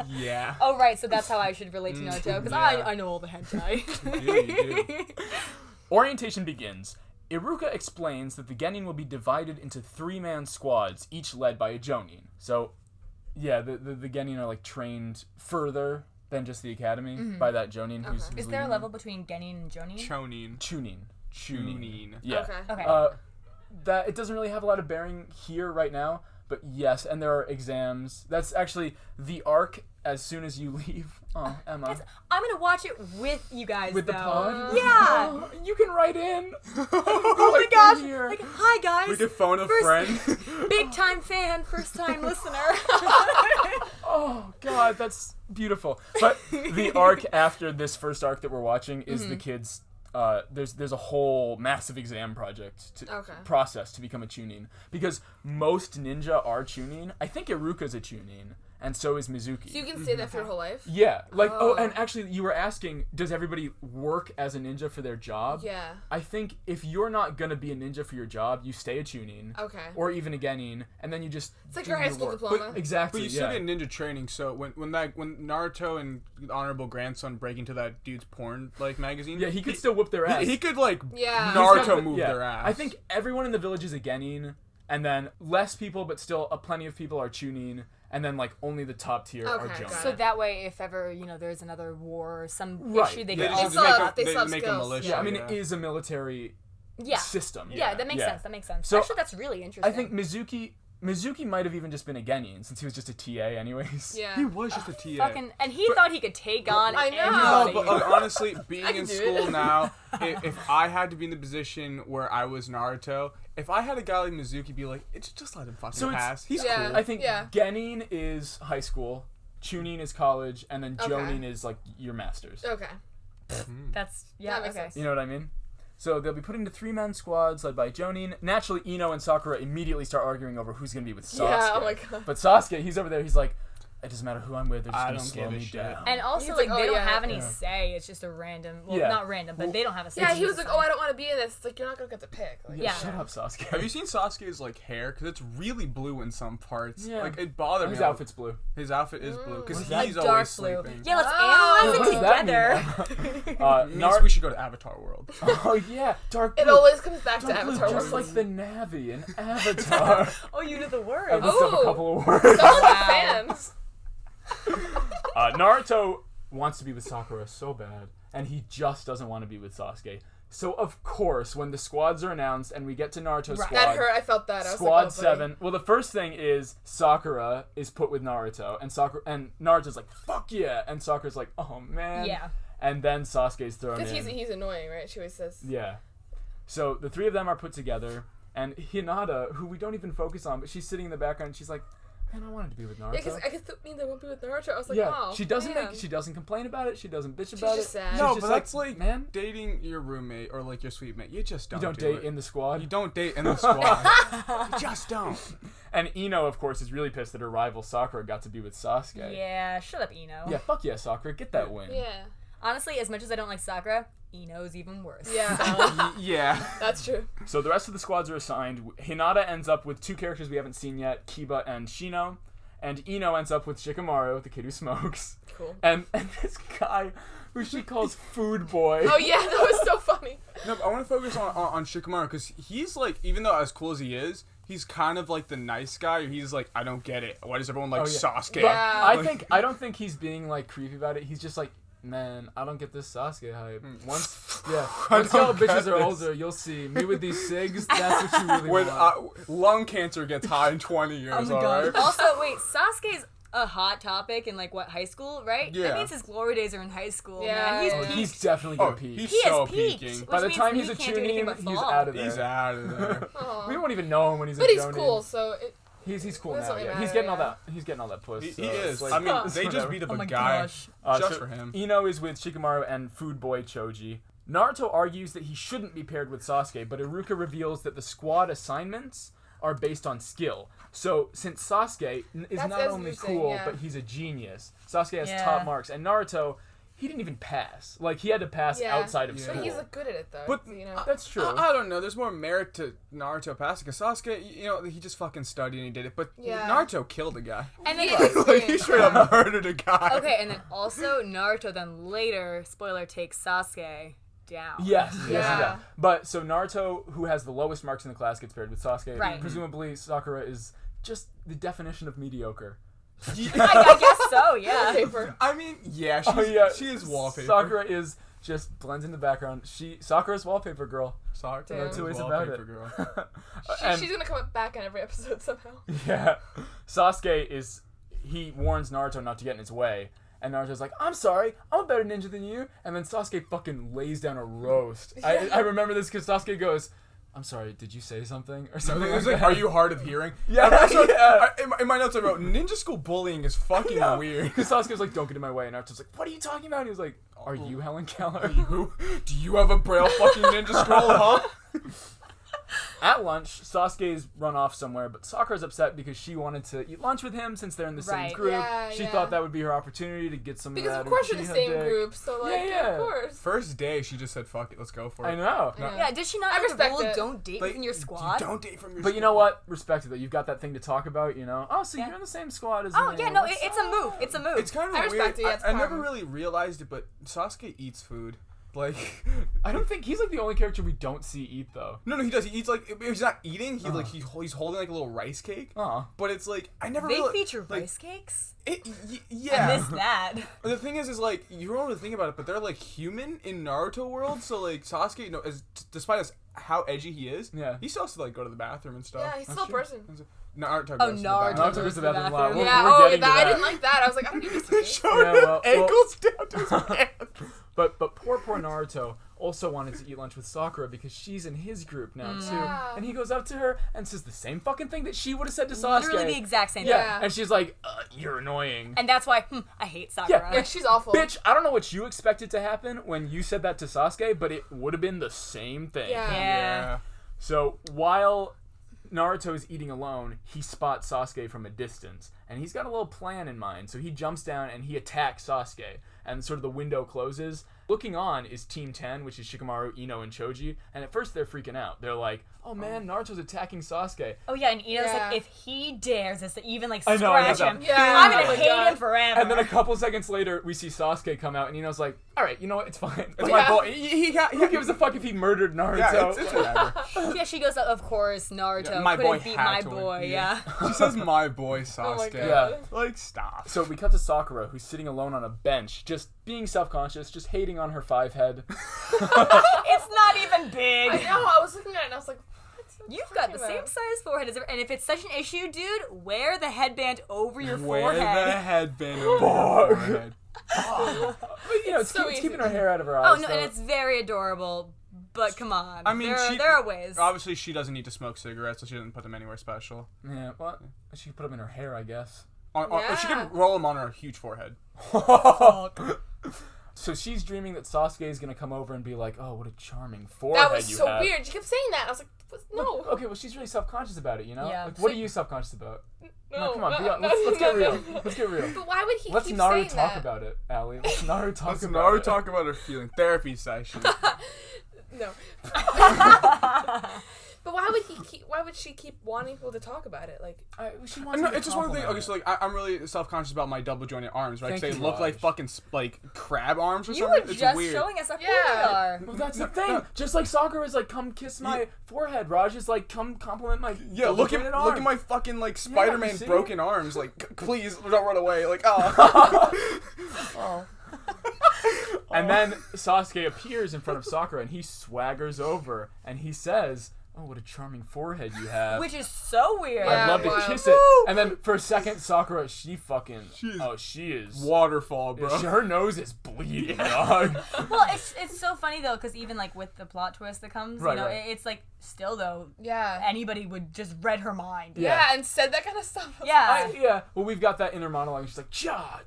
Yeah. Oh right, so that's how I should relate to Naruto because yeah. I know all the hentai. You do. Orientation begins. Iruka explains that the Genin will be divided into 3-man squads, each led by a Jonin. So, yeah, the Genin are like trained further than just the academy by that Jonin who's Is there a leading level between Genin and Jonin? Chonin. them. Chunin. Chunin. Yeah. Okay. Okay. That it doesn't really have a lot of bearing here right now, but yes, and there are exams. That's actually the arc as soon as you leave. Oh, Emma. I'm gonna watch it with you guys. With the though. pod? Yeah. Oh, you can write in. Oh my gosh. Like, hi guys. We could phone a First- friend. Big time fan, first time listener. Oh god, that's beautiful. But the arc after this first arc that we're watching is the kids. There's a whole massive exam project process to become a Chunin, because most ninja are Chunin. I think Iruka's a Chunin, and so is Mizuki. So you can say that for your whole life? Yeah, like and actually, you were asking, does everybody work as a ninja for their job? Yeah. I think if you're not gonna be a ninja for your job, you stay a Chunin. Okay. Or even a Genin, and then you just. It's like do your high school work. diploma. Exactly. But you still get ninja training, so when Naruto and Honorable Grandson break into that dude's porn magazine, Yeah, he could still whoop their ass. he could Yeah. Naruto move their ass. I think everyone in the village is a Genin, and then less people, but still plenty of people are Chunin, and then only the top tier are Okay, Jonin. got So it. that way, if ever there's another war or some Right. issue, they They can just also. make they still have make a skills. militia. Yeah, I mean yeah. it is a military Yeah. system. Yeah, that makes Yeah. sense. That makes sense. So, Actually, that's really interesting. I think Mizuki might have even just been a Genin since he was just a TA anyways. Yeah. He was just a TA. Fucking, and he thought he could take on I know. No, everybody. but honestly, being can in do school it. now, if I had to be in the position where I was Naruto, if I had a guy like Mizuki be like, it's just let him fucking So it's- pass. He's Yeah. cool. I think Yeah. Genin is high school, Chunin is college, and then Okay. Jonin is your masters. Okay. That's yeah. That makes okay. sense. You know what I mean? So they'll be put into 3-man squads led by Jonin. Naturally, Ino and Sakura immediately start arguing over who's going to be with Sasuke. Yeah, oh my God. But Sasuke, he's over there, he's like, it doesn't matter who I'm with, they're just I gonna don't slow give a me shit. down. And also, He's like, like, they oh, don't yeah. have any say. It's just a random, well, Yeah. not random, but they don't have a say. Yeah, It's he was just like, oh, I don't want to be in this. It's like, you're not going to get to pick. Like, Yeah. Shut up, Sasuke. Have you seen Sasuke's like hair? Because it's really blue in some parts. Yeah. Like it bothered me. His outfit's blue. His outfit is blue because that? he's a dark always blue. sleeping. Yeah, let's Oh. analyze What it does that together. mean? Means we should go to Avatar World. Oh yeah, dark blue. It always comes back to Dark blue, Avatar just World. like the Navi in Avatar. Oh, you know the word. I looked up a Oh. couple of words. Someone's Wow. a fan. Naruto wants to be with Sakura so bad, and he just doesn't want to be with Sasuke. So of course, when the squads are announced and we get to Naruto's Right. squad, That hurt. I felt that. I was Squad like, oh, 7. Well, the first thing is Sakura is put with Naruto, and Naruto's like, "Fuck yeah!" and Sakura's like, "Oh man." Yeah. And then Sasuke's thrown in. Because he's annoying, right? She always says. Yeah. So the three of them are put together, and Hinata, who we don't even focus on, but she's sitting in the background, and she's like, "Man, I wanted to be with Naruto." Yeah, because I guess that means I won't be with Naruto. I was like, Yeah, oh. she doesn't man. she doesn't complain about it. She doesn't bitch She's about just it. sad. She's No, just but that's like man, dating your roommate or like your sweet mate. You just don't. you don't do date it. in the squad. You don't date in the squad. You just don't. And Ino, of course, is really pissed that her rival Sakura got to be with Sasuke. Yeah, shut up, Ino. Yeah, fuck yeah, Sakura, get that win. Yeah. Honestly, as much as I don't like Sakura, Ino's even worse. Yeah. Yeah. That's true. So the rest of the squads are assigned. Hinata ends up with two characters we haven't seen yet, Kiba and Shino. And Ino ends up with Shikamaru, the kid who smokes. Cool. And this guy who she calls Food Boy. Oh yeah, that was so funny. No, but I want to focus on Shikamaru because he's like, even though as cool as he is, he's kind of like the nice guy. He's like, I don't get it. Why does everyone like Oh, yeah. Sasuke? Yeah. I don't think he's being like creepy about it. He's just like, man, I don't get this Sasuke hype. Once y'all don't get bitches are this. older, you'll see. Me with these cigs, that's what you really When want. lung cancer gets high in 20 years, Oh my alright? god. Also, wait, Sasuke's a hot topic in like what, high school, right? Yeah. That means his glory days are in high school. Yeah, Man. He's yeah. peaked. He's definitely Oh, gonna peak. he's He has so peaked. peaking. By the Which time means he's a he can't do anything Chunin, but he's fall. out of there. He's out of there. Aw. We won't even know him when he's But a he's Jonin. cool, so He's cool Doesn't now. really Yeah. matter, He's getting all yeah. that. He's getting all that puss. He so is. it's like- I mean, it's they just whatever. beat up Oh a my guy gosh. just So for him. Ino is with Shikamaru and Food Boy Choji. Naruto argues that he shouldn't be paired with Sasuke, but Iruka reveals that the squad assignments are based on skill. So since Sasuke is That's not as only you're saying, cool, yeah. but he's a genius. Sasuke has Yeah. top marks, and Naruto, he didn't even pass. Like he had to pass Yeah. outside of Yeah. school. but he's like good at it though. But you know. That's true. I don't know. There's more merit to Naruto passing. Because Sasuke, you know, he just fucking studied and he did it. But Yeah. Naruto killed a guy. And then Like, he straight up murdered a guy. okay, and then also Naruto then later, spoiler, takes Sasuke down. Yes, yes, Yeah. yeah. But so Naruto, who has the lowest marks in the class, gets paired with Sasuke. Right. Presumably, Sakura is just the definition of mediocre. I guess so, yeah. Paper. I mean, yeah, she's, Oh, yeah. she is wallpaper. Sakura is just blends in the background. Sakura's wallpaper girl. Sakura Damn. No two ways is about wallpaper it. girl. And- She's gonna come back on every episode somehow. Yeah. Sasuke he warns Naruto not to get in his way. And Naruto's like, I'm sorry, I'm a better ninja than you. And then Sasuke fucking lays down a roast. I remember this because Sasuke goes, I'm sorry, did you say something? Or something It was like like, that. are you hard of hearing? Yeah, That's what- yeah. in my notes I wrote, ninja school bullying is fucking Yeah. weird. Because Sasuke's like, don't get in my way. And Naruto's like, what are you talking about? And he was like, are you Helen Keller? Who? Do you have a braille fucking ninja scroll, huh? At lunch, Sasuke's run off somewhere, but Sakura's upset because she wanted to eat lunch with him since they're in the same Right. group. Yeah, She yeah. thought that would be her opportunity to get some Because of of that course you're the Uchiha same dick. group, so like Yeah. of course. First day, she just said, fuck it, let's go for it. I know. Yeah. Yeah, did she not I know the respect rule it. of don't date Like, within your squad? Don't date from your But you know what? Respect it though. You've got that thing to talk about, you know? Oh, so Yeah. you're in the same squad as Oh, me. yeah, no, What's it's a up? move. It's a move. It's kind of I weird. respect it, yeah, it's I never fun. really realized it, but Sasuke eats food. Like, I don't think he's like the only character we don't see eat though. no, he does. He eats like, if he's not eating, he's holding like a little rice cake. But it's like, I never They really feature like, rice cakes? yeah. I missed that. The thing is like you don't really think about it, but they're like human in Naruto world. So like Sasuke, you know, despite us how edgy he is, Yeah. he still has to like go to the bathroom and stuff. Yeah, he's still a true. person. Naruto Oh, goes to the Naruto bathroom. Naruto goes to the bathroom a lot. We're- Yeah, we're getting to I that. didn't like that. I was like, I don't need to see. Showed Yeah, his well- ankles down to his pants. But poor Naruto also wanted to eat lunch with Sakura because she's in his group now too. Yeah. And he goes up to her and says the same fucking thing that she would have said to Sasuke. Literally the exact same Yeah. thing. Yeah. And she's like, you're annoying. And that's why I hate Sakura. Yeah, she's awful. Bitch, I don't know what you expected to happen when you said that to Sasuke, but it would have been the same thing. Yeah. Yeah. So while Naruto is eating alone, he spots Sasuke from a distance, and he's got a little plan in mind. So he jumps down and he attacks Sasuke, and sort of the window closes. Looking on is Team 10, which is Shikamaru, Ino, and Choji, and at first they're freaking out. They're like, oh man, Naruto's attacking Sasuke. Oh yeah, and Ino's like, if he dares us to even like I know. him, Yeah. I'm gonna Oh my hate God. him forever. And then a couple seconds later, we see Sasuke come out, and Ino's like, alright, you know what, it's fine. It's my boy. He Who gives a fuck if he murdered Naruto? Yeah, it's whatever. Yeah, she goes, of course, Naruto Yeah, my boy couldn't beat had my to win. boy. Yeah. She says, my boy Sasuke. Oh my God. Yeah. Like, stop. So we cut to Sakura, who's sitting alone on a bench, just being self-conscious, just hating on her 5 head. It's not even big. I know. I was looking at it and I was like, You've got the same size forehead as ever, and if it's such an issue, dude, wear the headband over your Wear forehead. the headband over your forehead. But, you know, it's, so it's easy. keeping her hair out of her eyes. Oh no, so- and it's very adorable. But come on, I mean, there are ways. Obviously, she doesn't need to smoke cigarettes, so she doesn't put them anywhere special. Yeah, well, she could put them in her hair, I guess. She could roll them on her huge forehead. So she's dreaming that Sasuke is going to come over and be like, oh, what a charming forehead that was you so have. weird. She kept saying that. I was like, no. Okay, well, she's really self-conscious about it, you know? Yeah. Like, what are you self-conscious about? No, come on, be no, honest. Let's get no, real. no. Let's get real. But why would he Let's keep Naru saying talk that? about it, Allie. Let's Naru talk Let's about it. talk about her feeling. Therapy session. No. But why would she keep wanting people to talk about it? Like, She wants No, me to it's just one of the things. Okay, compliment so like I'm really self-conscious about my double jointed arms, right? 'Cause Thank they you, look like Raj. fucking like crab arms or You something. were It's just weird. showing us how cool Yeah. they are. it. Well, that's the thing. Just like Sakura is like, come kiss my forehead. Raj is like, come compliment my Yeah, look double-jointed at arm. my fucking like Spider-Man see? broken arms. Like, please don't run away. Like, oh. Oh. And then Sasuke appears in front of Sakura, and he swaggers over, and he says, oh, what a charming forehead you have. Which is so weird. Yeah. I'd love to wild. kiss it. And then for a second, Sakura, she is Waterfall, bro. her nose is bleeding, dog. Well, it's so funny though, because even like with the plot twist that comes, Right, you know, right. it's like still though, yeah. anybody would just read her mind. Yeah, and said that kind of stuff. Yeah. Yeah. Well, we've got that inner monologue. She's like, ja.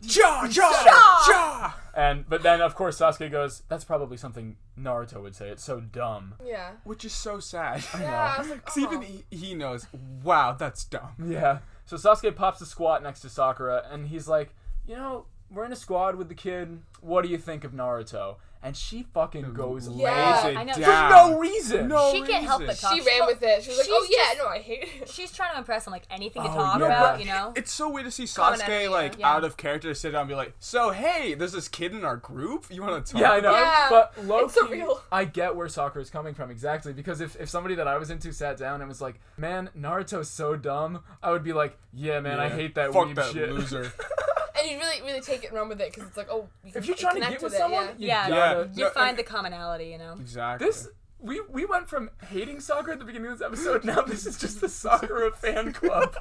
But then, of course, Sasuke goes, that's probably something Naruto would say. It's so dumb. Yeah. Which is so sad. Yeah, I was like, 'Cause even he knows, wow, that's dumb. Yeah. So Sasuke pops a squat next to Sakura, and he's like, you know, we're in a squad with the kid. What do you think of Naruto? And she fucking goes Yeah, lazy. I know. For down. no reason. No She can't help but reason. talk. She ran with it. She was like, She's oh yeah, just- no, I hate it. She's trying to impress him, like anything to Oh, talk yeah. about, you know? It's so weird to see Common Sasuke enemy, like yeah. out of character to sit down and be like, so hey, there's this kid in our group. You want to talk? Yeah, I know. Yeah, But low it's key, surreal. I get where Sakura's coming from exactly, because if somebody that I was into sat down and was like, man, Naruto's so dumb, I would be like, yeah, man, I hate that Fuck weeb that shit. loser. And you really take it and run with it because it's like, oh, you can If you're trying to connect get with it, someone, yeah. you Yeah. gotta... You No, find and- the commonality, you know? Exactly. This... We went from hating Sakura at the beginning of this episode, now this is just the Sakura fan club.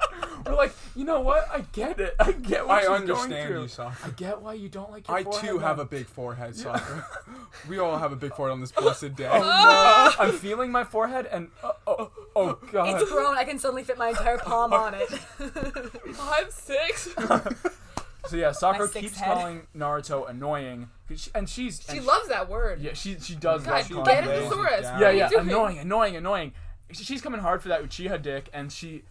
We're like, you know what? I get it. I get what I she's understand going through. you, Sakura. I get why you don't like your I forehead. too have a man. big forehead, Sakura. We all have a big forehead on this blessed day. I'm feeling my forehead and... Oh, God. It's grown. I can suddenly fit my entire palm on it. 5'6". So yeah, Sakura sixth keeps head. calling Naruto annoying, and she's She loves that word. yeah, she does God, love she calling get him it, names. thesaurus. Yeah, What Yeah, are you yeah, doing? annoying. She's coming hard for that Uchiha dick, and she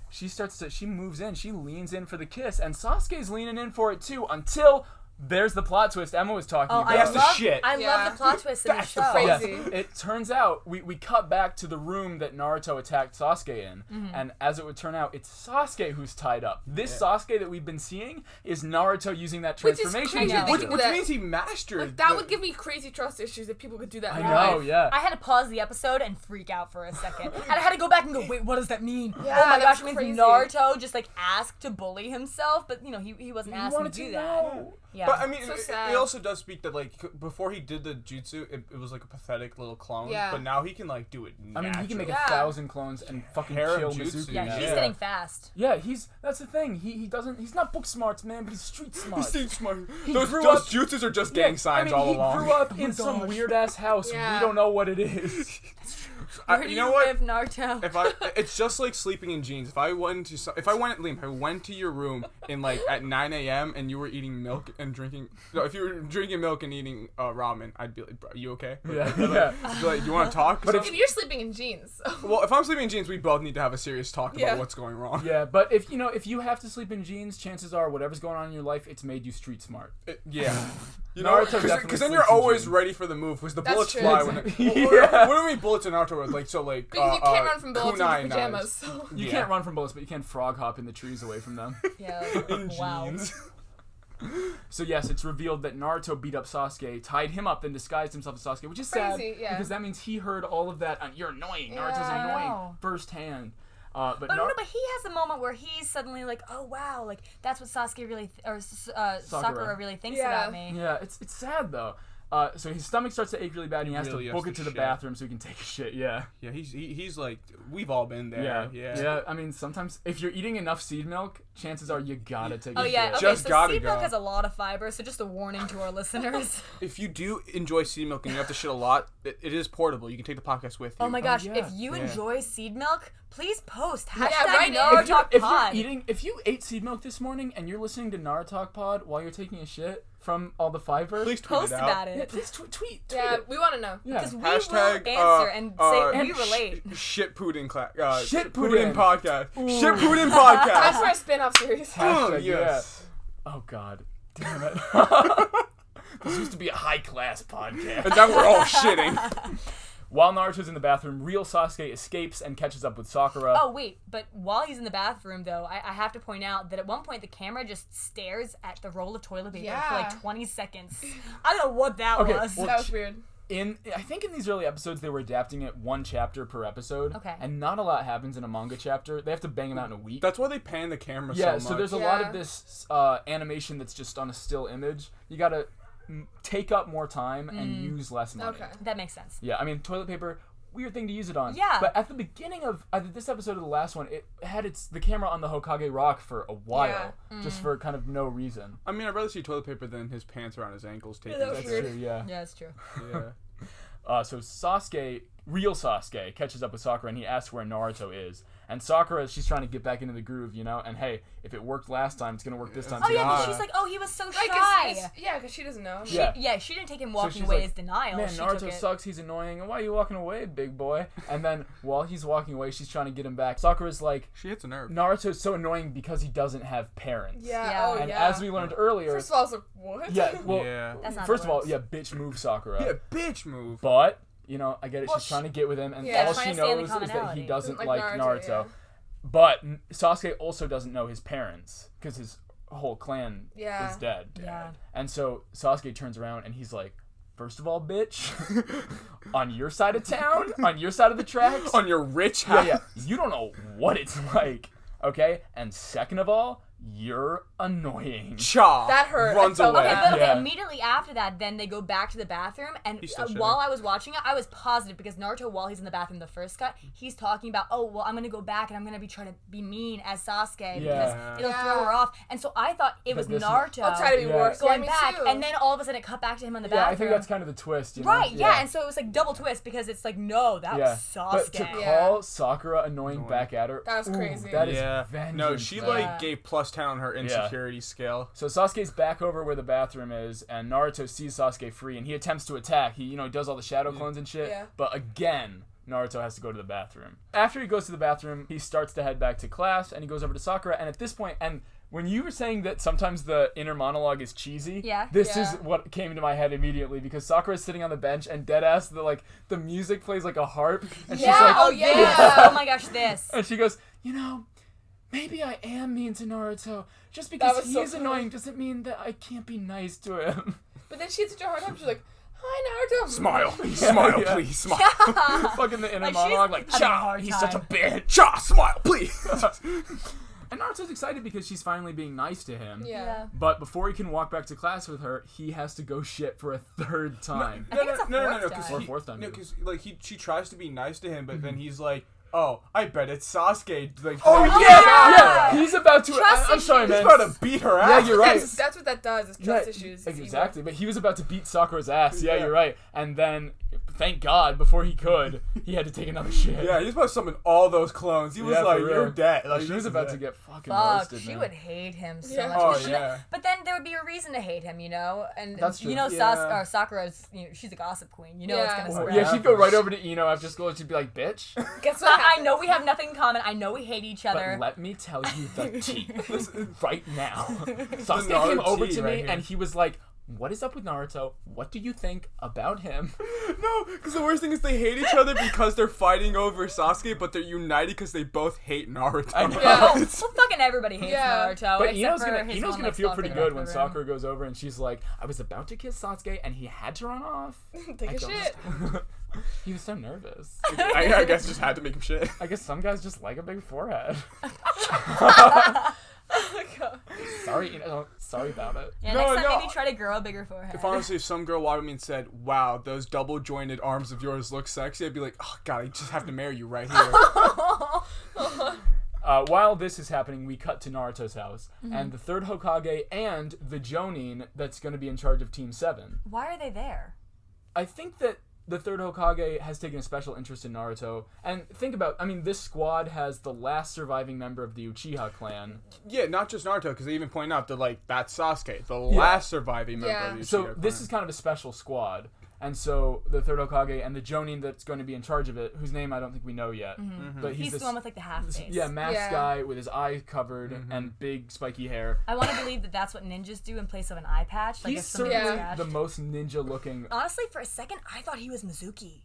moves in, she leans in for the kiss, and Sasuke's leaning in for it too, until there's the plot twist Emma was talking Oh, about. I That's the love, shit. I Yeah. love the plot twist in the That's the show. fuck- Crazy. It turns out we cut back to the room that Naruto attacked Sasuke in, and as it would turn out, it's Sasuke who's tied up. This Sasuke that we've been seeing is Naruto using that Which is transformation. crazy to jutsu. think Which that- means he mastered. Like, that the- would give me crazy trust issues if people could do that. I in know, life. yeah. I had to pause the episode and freak out for a second. And I had to go back and go, wait, what does that mean? Yeah, oh my that's gosh, it means crazy. Naruto just like asked to bully himself, but you know, he wasn't asking to wanted do to that. know. Yeah. But I mean, So it sad. also does speak that like before he did the jutsu, it was like a pathetic little clone. Yeah. But now he can like do it. I mean, he can make Yeah. 1,000 clones and fucking Harem kill jutsu, Mizuki. yeah, now. he's Yeah. getting fast. Yeah, that's the thing. He doesn't. He's not book smart, man, but he's street smart. He's street smart. He Those grew those up- jutsus are just Yeah, gang signs I mean, all he along. grew up Oh my in some gosh. weird ass house. Yeah. We don't know what it is. Where do you know you what? live, Naruto? It's just like sleeping in jeans. If I went to your room in like at 9 a.m. and you were eating milk and drinking, no, if you were drinking milk and eating ramen, I'd be like, bro, you okay? Yeah. I'd be like, you want to talk? But if you're sleeping in jeans. Well, if I'm sleeping in jeans, we both need to have a serious talk about what's going wrong. Yeah, but if you have to sleep in jeans, chances are whatever's going on in your life, it's made you street smart. You know, Naruto because then you're always ready for the move. Because the bullets true. fly when. What do we mean bullets in Naruto? Like so, like Because you can't run from bullets in kunai your pajamas. knives. So. You can't run from bullets, but you can frog hop in the trees away from them. Yeah. In Wow. jeans. So yes, it's revealed that Naruto beat up Sasuke, tied him up, then disguised himself as Sasuke, which is sad Crazy, yeah. because that means he heard all of that. You're annoying. Yeah, Naruto's I annoying know. firsthand. But he has a moment where he's suddenly like, oh wow, like that's what Sasuke really Sakura really thinks about me. Yeah, it's sad though. So his stomach starts to ache really bad, and he has really to has book to it to the shit. bathroom so he can take a shit. Yeah. Yeah, he's like, we've all been there. Yeah. I mean, sometimes if you're eating enough seed milk, chances are you gotta take a Oh shit. yeah, okay, Just so gotta seed milk go. has a lot of fiber, so just a warning to our listeners. If you do enjoy seed milk and you have to shit a lot, it is portable. You can take the podcast with you. Oh my gosh, yeah. if you enjoy seed milk, please post right in. #NaruTalk pod. If you ate seed milk this morning and you're listening to NaruTalk pod while you're taking a shit from all the fiber, Please tweet Post it out. about yeah, it. please tweet Yeah, it. we want to know. Yeah. Because we Hashtag, will answer and say we relate. Shit pudding class. Shit pudding pudding. podcast. Ooh. Shit pudding Time podcast. for a spin-off series. Hashtag, yes. yeah. Oh god, damn it. This used to be a high class podcast. And now we're all shitting. While Naruto's in the bathroom, real Sasuke escapes and catches up with Sakura. Oh wait, but while he's in the bathroom though, I have to point out that at one point the camera just stares at the roll of toilet paper for like 20 seconds. I don't know what that Okay, was. well, That was weird. I think in these early episodes they were adapting it one chapter per episode. Okay. And not a lot happens in a manga chapter. They have to bang them out in a week. That's why they pan the camera so yeah, much. so there's a lot Yeah. of this animation that's just on a still image. You gotta take up more time and use less money. Okay. That makes sense. Yeah, I mean, toilet paper, weird thing to use it on. Yeah. But at the beginning of either this episode or the last one, it had the camera on the Hokage rock for a while, just for kind of no reason. I mean, I'd rather see toilet paper than his pants around his ankles taking. that was That's weird. true, yeah. Yeah, that's true. Yeah. So Sasuke, real Sasuke, catches up with Sakura and he asks where Naruto is. And Sakura, she's trying to get back into the groove, you know? And hey, if it worked last time, it's gonna work this time Oh too. yeah, 'cause God. she's like, oh, he was so Right, shy. because she doesn't know. Yeah. She didn't take him So walking she's away like, as denial. Man, she Naruto took it. sucks, he's annoying, and why are you walking away, big boy? And then while he's walking away, she's trying to get him back. Sakura's like, She hits a nerve. Naruto's so annoying because he doesn't have parents. Yeah. Yeah. Oh, And yeah. as we learned earlier, First of all, I was like, what? yeah, well, Yeah. That's not first how of it all, works. yeah, bitch move Sakura. Yeah, bitch move. But, you know, I get it, Well, she's trying to get with him, and yeah, all trying she to stay in the knows is that he commonality. doesn't Like like Naruto, Naruto. yeah. But Sasuke also doesn't know his parents, because his whole clan Yeah. is dead. Yeah. And so Sasuke turns around and he's like, first of all, bitch, on your side of town, on your side of the tracks, On your rich house. yeah, you don't know what it's like, okay? And second of all, you're annoying. Cha. That hurt. Runs I felt away. Okay, but Yeah. immediately after that, then they go back to the bathroom, and He's still shitting. while I was watching it, I was positive because Naruto, while he's in the bathroom the first cut, he's talking about, oh, well, I'm gonna go back and I'm gonna be trying to be mean as Sasuke because it'll throw her off. And so I thought it was this is- Naruto I'll try to be Yeah. worse. going yeah, me back, too. and then all of a sudden it cut back to him in the Yeah, bathroom. I think that's kind of the twist, you know? Right, yeah, and so it was like double twist because it's like, no, that Yeah. was Sasuke. But to call Sakura annoying back at her, That was ooh, crazy. That is Yeah. vengeance. No, she man. like gave +10 on her insecurity scale. So Sasuke's back over where the bathroom is, and Naruto sees Sasuke free, and he attempts to attack. He, he does all the shadow clones and shit. Yeah. But again, Naruto has to go to the bathroom. After he goes to the bathroom, he starts to head back to class, and he goes over to Sakura. And at this point, and when you were saying that sometimes the inner monologue is cheesy, Yeah. this Yeah. is what came into my head immediately, because Sakura's sitting on the bench, and deadass, the music plays like a harp, and she's Yeah, like, oh, This. yeah. Oh my gosh, this. and she goes, maybe I am mean to Naruto. Just That because was he so is funny. annoying doesn't mean that I can't be nice to him. But then she had such a hard time. She's like, hi, Naruto. Smile. Smile, yeah. please. Smile. Fucking the inner Like, she's monologue, like, having a Cha, hard he's such a time. bitch. Cha, smile, please. And Naruto's excited because she's finally being nice to him. Yeah. But before he can walk back to class with her, he has to go shit for a third time. I think it's a fourth because time. Or fourth time, No, maybe. because like she tries to be nice to him, but then he's like, "Oh, I bet it's Sasuke." Like, Oh, yeah! He's about to. Trust I'm sorry, issues. man. he's about to beat her ass. Yeah, you're right. That's what that does. Is trust issues. It's Exactly, but he was about to beat Sakura's ass. Yeah, Yeah. you're right. And then thank God, before he could, he had to take another shit. Yeah, he was about to summon all those clones. He was Yeah, like, for real. you're dead. Like, She was about to get fucking Fuck, roasted, she man. would hate him so Yeah. much. Oh, She- yeah. But then there would be a reason to hate him, And That's true. Yeah. Sakura's, she's a gossip queen. It's Yeah. gonna Oh, spread. yeah, she'd go right over to Ino after school and she'd be like, bitch, Guess what? I know we have nothing in common. I know we hate each other. but let me tell you the tea right now. Sasuke Naruto came over tea to right me here. and he was like, what is up with Naruto? What do you think about him? No, because the worst thing is they hate each other because they're fighting over Sasuke, but they're united because they both hate Naruto. I know. Yeah. well, fucking everybody hates Yeah. Naruto. But except Ino's for gonna, his Ino's one, gonna like, feel stalker pretty in good the when room. Sakura goes over and she's like, I was about to kiss Sasuke and he had to run off. Take I a don't- shit. He was so nervous. I guess just had to make him shit. I guess some guys just like a big forehead. Oh my god. Sorry, Ino. Sorry about it. Yeah, No, next time no. maybe try to grow a bigger forehead. If honestly, if some girl walked at me and said, wow, those double jointed arms of yours look sexy, I'd be like, oh god, I just have to marry you right here. While this is happening, we cut to Naruto's house, and the third Hokage and the Jonin that's going to be in charge of Team 7. Why are they there? I think that the third Hokage has taken a special interest in Naruto. And think about, this squad has the last surviving member of the Uchiha clan. Yeah, not just Naruto, because they even point out that, like, that's Sasuke, the last surviving member of the Uchiha So clan. this is kind of a special squad. And so the third Hokage and the Jonin that's going to be in charge of it, whose name I don't think we know yet. But He's this, the one with like the half face. yeah, masked Yeah. guy with his eye covered and big spiky hair. I want to believe that that's what ninjas do in place of an eye patch. Like He's if somebody certainly was the scratched. most ninja looking. Honestly, for a second, I thought he was Mizuki.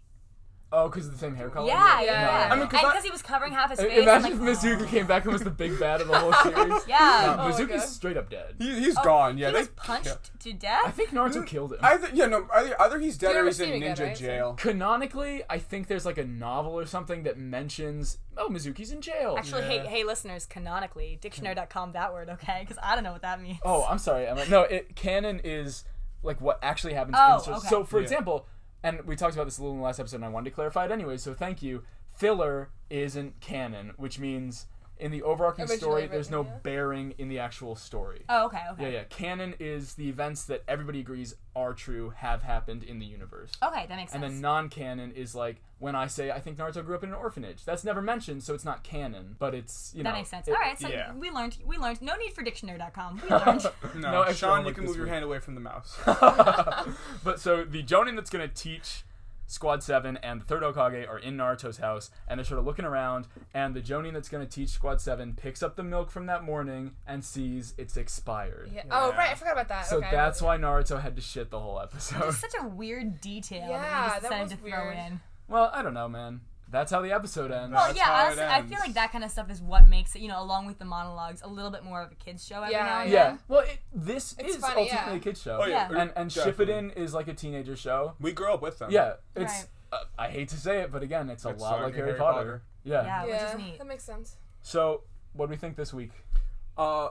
Oh, because of the same hair color? Yeah. Yeah. I mean, and 'cause because he was covering half his face. Imagine I'm if like, Mizuki came back and was the big bad of the whole series. Yeah. No, Oh my Mizuki's God. straight up dead. He's gone, yeah. He they was punched to death. I think Naruto killed him. Either he's dead You or never he's in seen it again, ninja right? jail. Canonically, I think there's like a novel or something that mentions, Mizuki's in jail. Actually, Yeah. hey, listeners, canonically, dictionary.com that word, okay? Because I don't know what that means. Oh, I'm sorry. No, canon is like what actually happens Oh, in source. okay. So, for Yeah. example, and we talked about this a little in the last episode, and I wanted to clarify it anyway, so thank you. Filler isn't canon, which means in the overarching Originally story, there's no written, yeah. bearing in the actual story. Oh, okay. Yeah. Canon is the events that everybody agrees are true, have happened in the universe. Okay, that makes sense. And then non-canon is like when I say I think Naruto grew up in an orphanage. That's never mentioned, so it's not canon, but it's, that makes sense. it- All right, so yeah. we learned. No need for dictionary.com. We learned. No, extra Sean, you homework can this move your week. hand away from the mouse. But so the Jonin that's going to teach Squad 7 and the third Hokage are in Naruto's house, and they're sort of looking around, and the Jonin that's going to teach Squad 7 picks up the milk from that morning and sees it's expired. Yeah. Oh, right. I forgot about that. So okay, that's why Naruto had to shit the whole episode. It's such a weird detail Yeah, that we just that decided was to throw weird. in. Well, I don't know, man. That's how the episode ends. Well, That's yeah, how it honestly, I ends. feel like that kind of stuff is what makes it, along with the monologues, a little bit more of a kids show every Yeah, now and Yeah. then. Well, this It's is funny, ultimately yeah. a kids show. Oh, yeah. Yeah. And Definitely. Shippuden is like a teenager show. We grew up with them. Yeah, it's. Right. I hate to say it, but again, it's a It's lot like Harry Potter. Yeah. Yeah, which Yeah, is neat. that makes sense. So, what do we think this week? A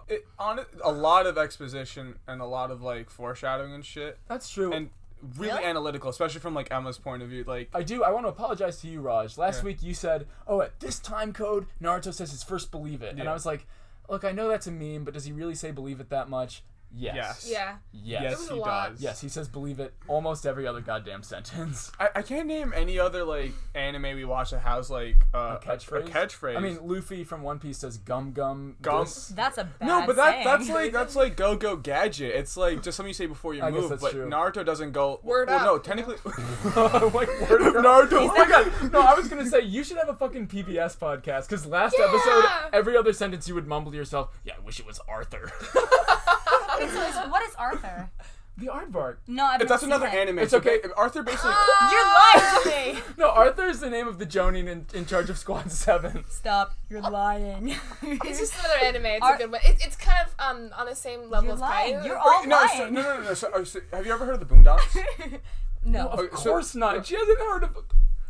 lot of exposition and a lot of like foreshadowing and shit, That's true. and really Really? analytical, especially from like Emma's point of view. Like, I want to apologize to you, Raj. Last Yeah. week you said, "Oh, at this time code, Naruto says his first believe it," and Yeah. I was like, "Look, I know that's a meme, but does he really say believe it that much?" Yes. Yeah. Yes. yes, was a he lot. does. Yes, he says believe it almost every other goddamn sentence. I can't name any other like anime we watch that has like A catchphrase. A catchphrase. I mean, Luffy from One Piece says "gum gum." Gum. this." That's a bad no, but saying. that's like go go gadget. It's like just something you say before you I guess move. that's But true. Naruto doesn't go. Word well, up. no, technically. Like, word of Naruto. Oh my god! No, I was gonna say you should have a fucking PBS podcast because last Yeah! episode, every other sentence you would mumble to yourself. Yeah, I wish it was Arthur. What is Arthur? The aardvark. No, I've never That's seen another it. anime. It's so okay. Arthur basically. You're lying to me. No, Arthur is the name of the Jonin in charge of Squad 7. Stop. You're lying. It's just another anime. It's Are- a good one. It's kind of on the same level You're as lying. Caillou. You're all no, lying. no. So, have you ever heard of the Boondocks? No. Of Okay, so- course not. She hasn't heard of.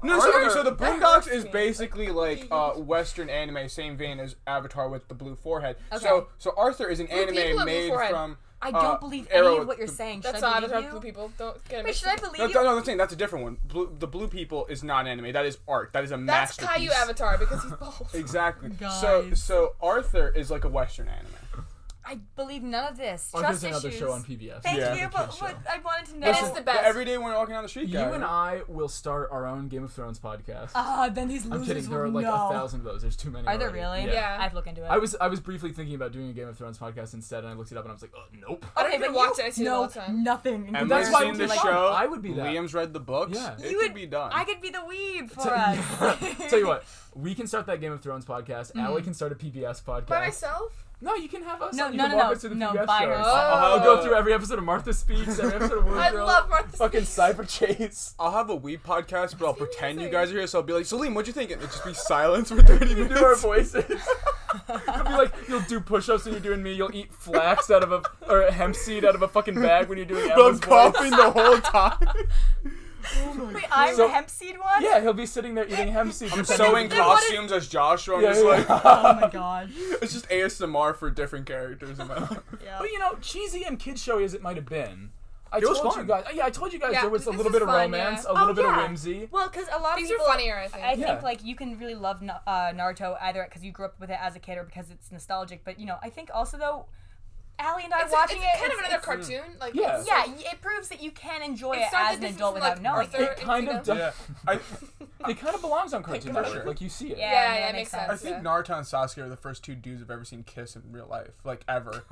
No, so the Boondocks hurts is me. basically like Western anime, same vein as Avatar with the blue forehead. Okay. So Arthur is an Blue people anime or blue made forehead? from. I don't believe Arrow any of with what you're the- saying. That's Should I not believe Avatar you? blue people. Don't get Wait, mixed should I up. believe No, you? that's the thing. That's a different one. The blue people is not anime. That is art. That is a That's masterpiece. Caillou Avatar because he's bald. Exactly. Guys. So Arthur is like a Western anime. I believe none of this. Oh, Trust there's another issues. show on PBS. Thank Yeah. you, but I wanted to know. It is the best. Every day when we're walking down the street, You and I will start our own Game of Thrones podcast. Then these losers I'm kidding. There are will like know. 1,000 of those. There's too many. Are there already. really? Yeah. I have to look into it. I was briefly thinking about doing a Game of Thrones podcast instead, and I looked it up, and I was like, oh, nope. I don't Okay, even but watch you it. I see it know all the time. nothing. Emma's That's why seen it would the be fun. show. I would be that. Liam's read the books. Yeah. It You could would be done. I could be the weeb for us. Tell you what, we can start that Game of Thrones podcast. Allie can start a PBS podcast. By myself? No, you can have us. No, on. You no, can no, walk no. us through the No, PBS by shows. herself. I'll go through every episode of Martha Speaks, every episode of Word I Girl. love Martha Fucking Speaks. Cypher Chase. I'll have a weed podcast, but I'll That's pretend you amazing. guys are here. So I'll be like, Salim, what'd you think? And it'll just be silence for 30 You minutes. do our voices. It'll be like, you'll do push-ups and you're doing me. You'll eat flax out of a hemp seed out of a fucking bag when you're doing But I'm Emma's voice. coughing the whole time. Wait, I'm So- the hemp seed one? Yeah, he'll be sitting there eating hemp seed. I'm pretending sewing to- costumes as Joshua. I'm Yeah, just yeah. like, Oh my god. it's just ASMR for different characters in my life. Yeah. But you know, cheesy and kid showy as it might have been, I It was told fun. you guys. Yeah, I told you guys Yeah, there was a this little is bit of fun, romance, yeah. a little bit of yeah. whimsy. Well, because a lot of These people are funnier, I think. I think Yeah. like you can really love Naruto either because you grew up with it as a kid or because it's nostalgic. But you know, I think also though, Allie and I It's watching it's it, kind of another it's- cartoon. Like, Yeah. it's Yeah, like- it proves that you can enjoy It's it not as the an difference adult from, without knowing. Arthur It kind of and does. I It kind of belongs on Cartoon For Network. sure. Like you see it. Yeah, Yeah, no, yeah, that it makes makes sense. I think Yeah. Naruto and Sasuke are the first two dudes I've ever seen kiss in real life, like ever.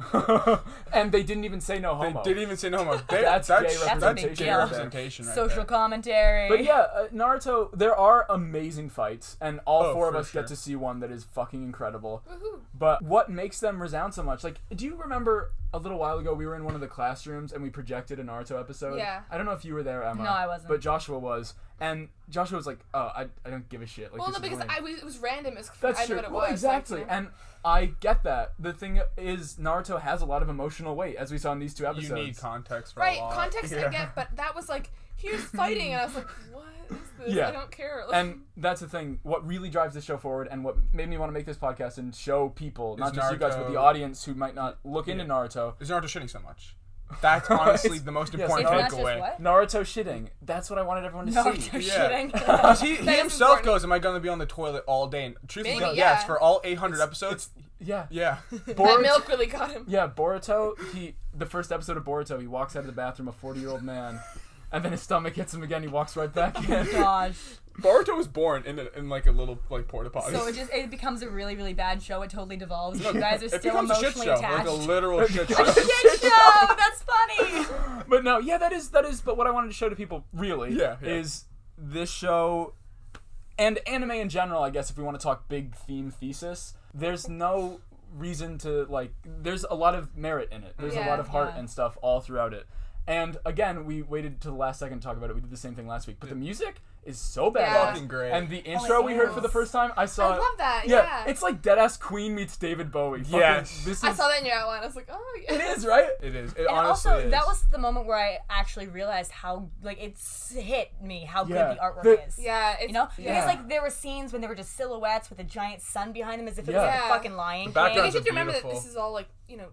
And they didn't even say no They homo. didn't even say no homo. That's gay That's a representation. big gay deal. representation right Social there. commentary. But yeah, Naruto, there are amazing fights, and all Oh, four of for us sure. get to see one that is fucking incredible. Woohoo. But what makes them resound so much? Like, do you remember a little while ago we were in one of the classrooms and we projected a Naruto episode? Yeah. I don't know if you were there, Emma. No, I wasn't. But Joshua was. And Joshua was like, oh, I don't give a shit. Like, Well, this no, is because lame. it was random. It's, That's I knew true. what it Well, was. exactly. Like, you know. And I get that. The thing is, Naruto has a lot of emotional weight, as we saw in these two episodes. You need context for Right, a lot. context Yeah. I get, but that was like, he was fighting, and I was like, what is this? Yeah. I don't care. Like, And that's the thing. What really drives the show forward, and what made me want to make this podcast and show people, not Is just you guys, but Naruto- the audience who might not look into Yeah. Naruto. Is Naruto shitting so much? That's honestly the most yes, important It's not just takeaway. what? Naruto shitting. That's what I wanted everyone to Naruto see. Yeah. shitting. Because he That is himself important. goes, am I going to be on the toilet all day? And truthfully, Maybe, yes, yeah. for all 800 episodes, Yeah. yeah. that milk really got him. Yeah, Boruto, the first episode of Boruto, he walks out of the bathroom, a 40-year-old man, and then his stomach hits him again, he walks right back in. Gosh. Boruto was born in like a little like porta potty. So it becomes a really, really bad show. It totally devolves. You guys are it still becomes a shit emotionally show, attached. like a literal shit show. Shit show! That's funny! But no, yeah, that is, but what I wanted to show to people, really, Yeah. is this show, and anime in general, I guess, if we want to talk big theme thesis, there's no reason to, like, there's a lot of merit in it. There's a Yeah, lot of heart yeah. and stuff all throughout it. And again, we waited to the last second to talk about it. We did the same thing last week. But the music is so bad. Yeah. Fucking great. And the intro we heard for the first time, I saw I love that, Yeah, yeah. it's like Deadass Queen meets David Bowie. Fucking- Yes. This is, I saw that in your outline. I was like, oh, yeah. It is, right? It is. It And honestly also, is. that was the moment where I actually realized how, like, it's hit me how Yeah. good the artwork is. Yeah, it's, You know? yeah. Because, like, there were scenes when there were just silhouettes with a giant sun behind them as if it Yeah. was like Yeah. a fucking Lion The background- King. You just have to remember that beautiful. this is all, like, you know,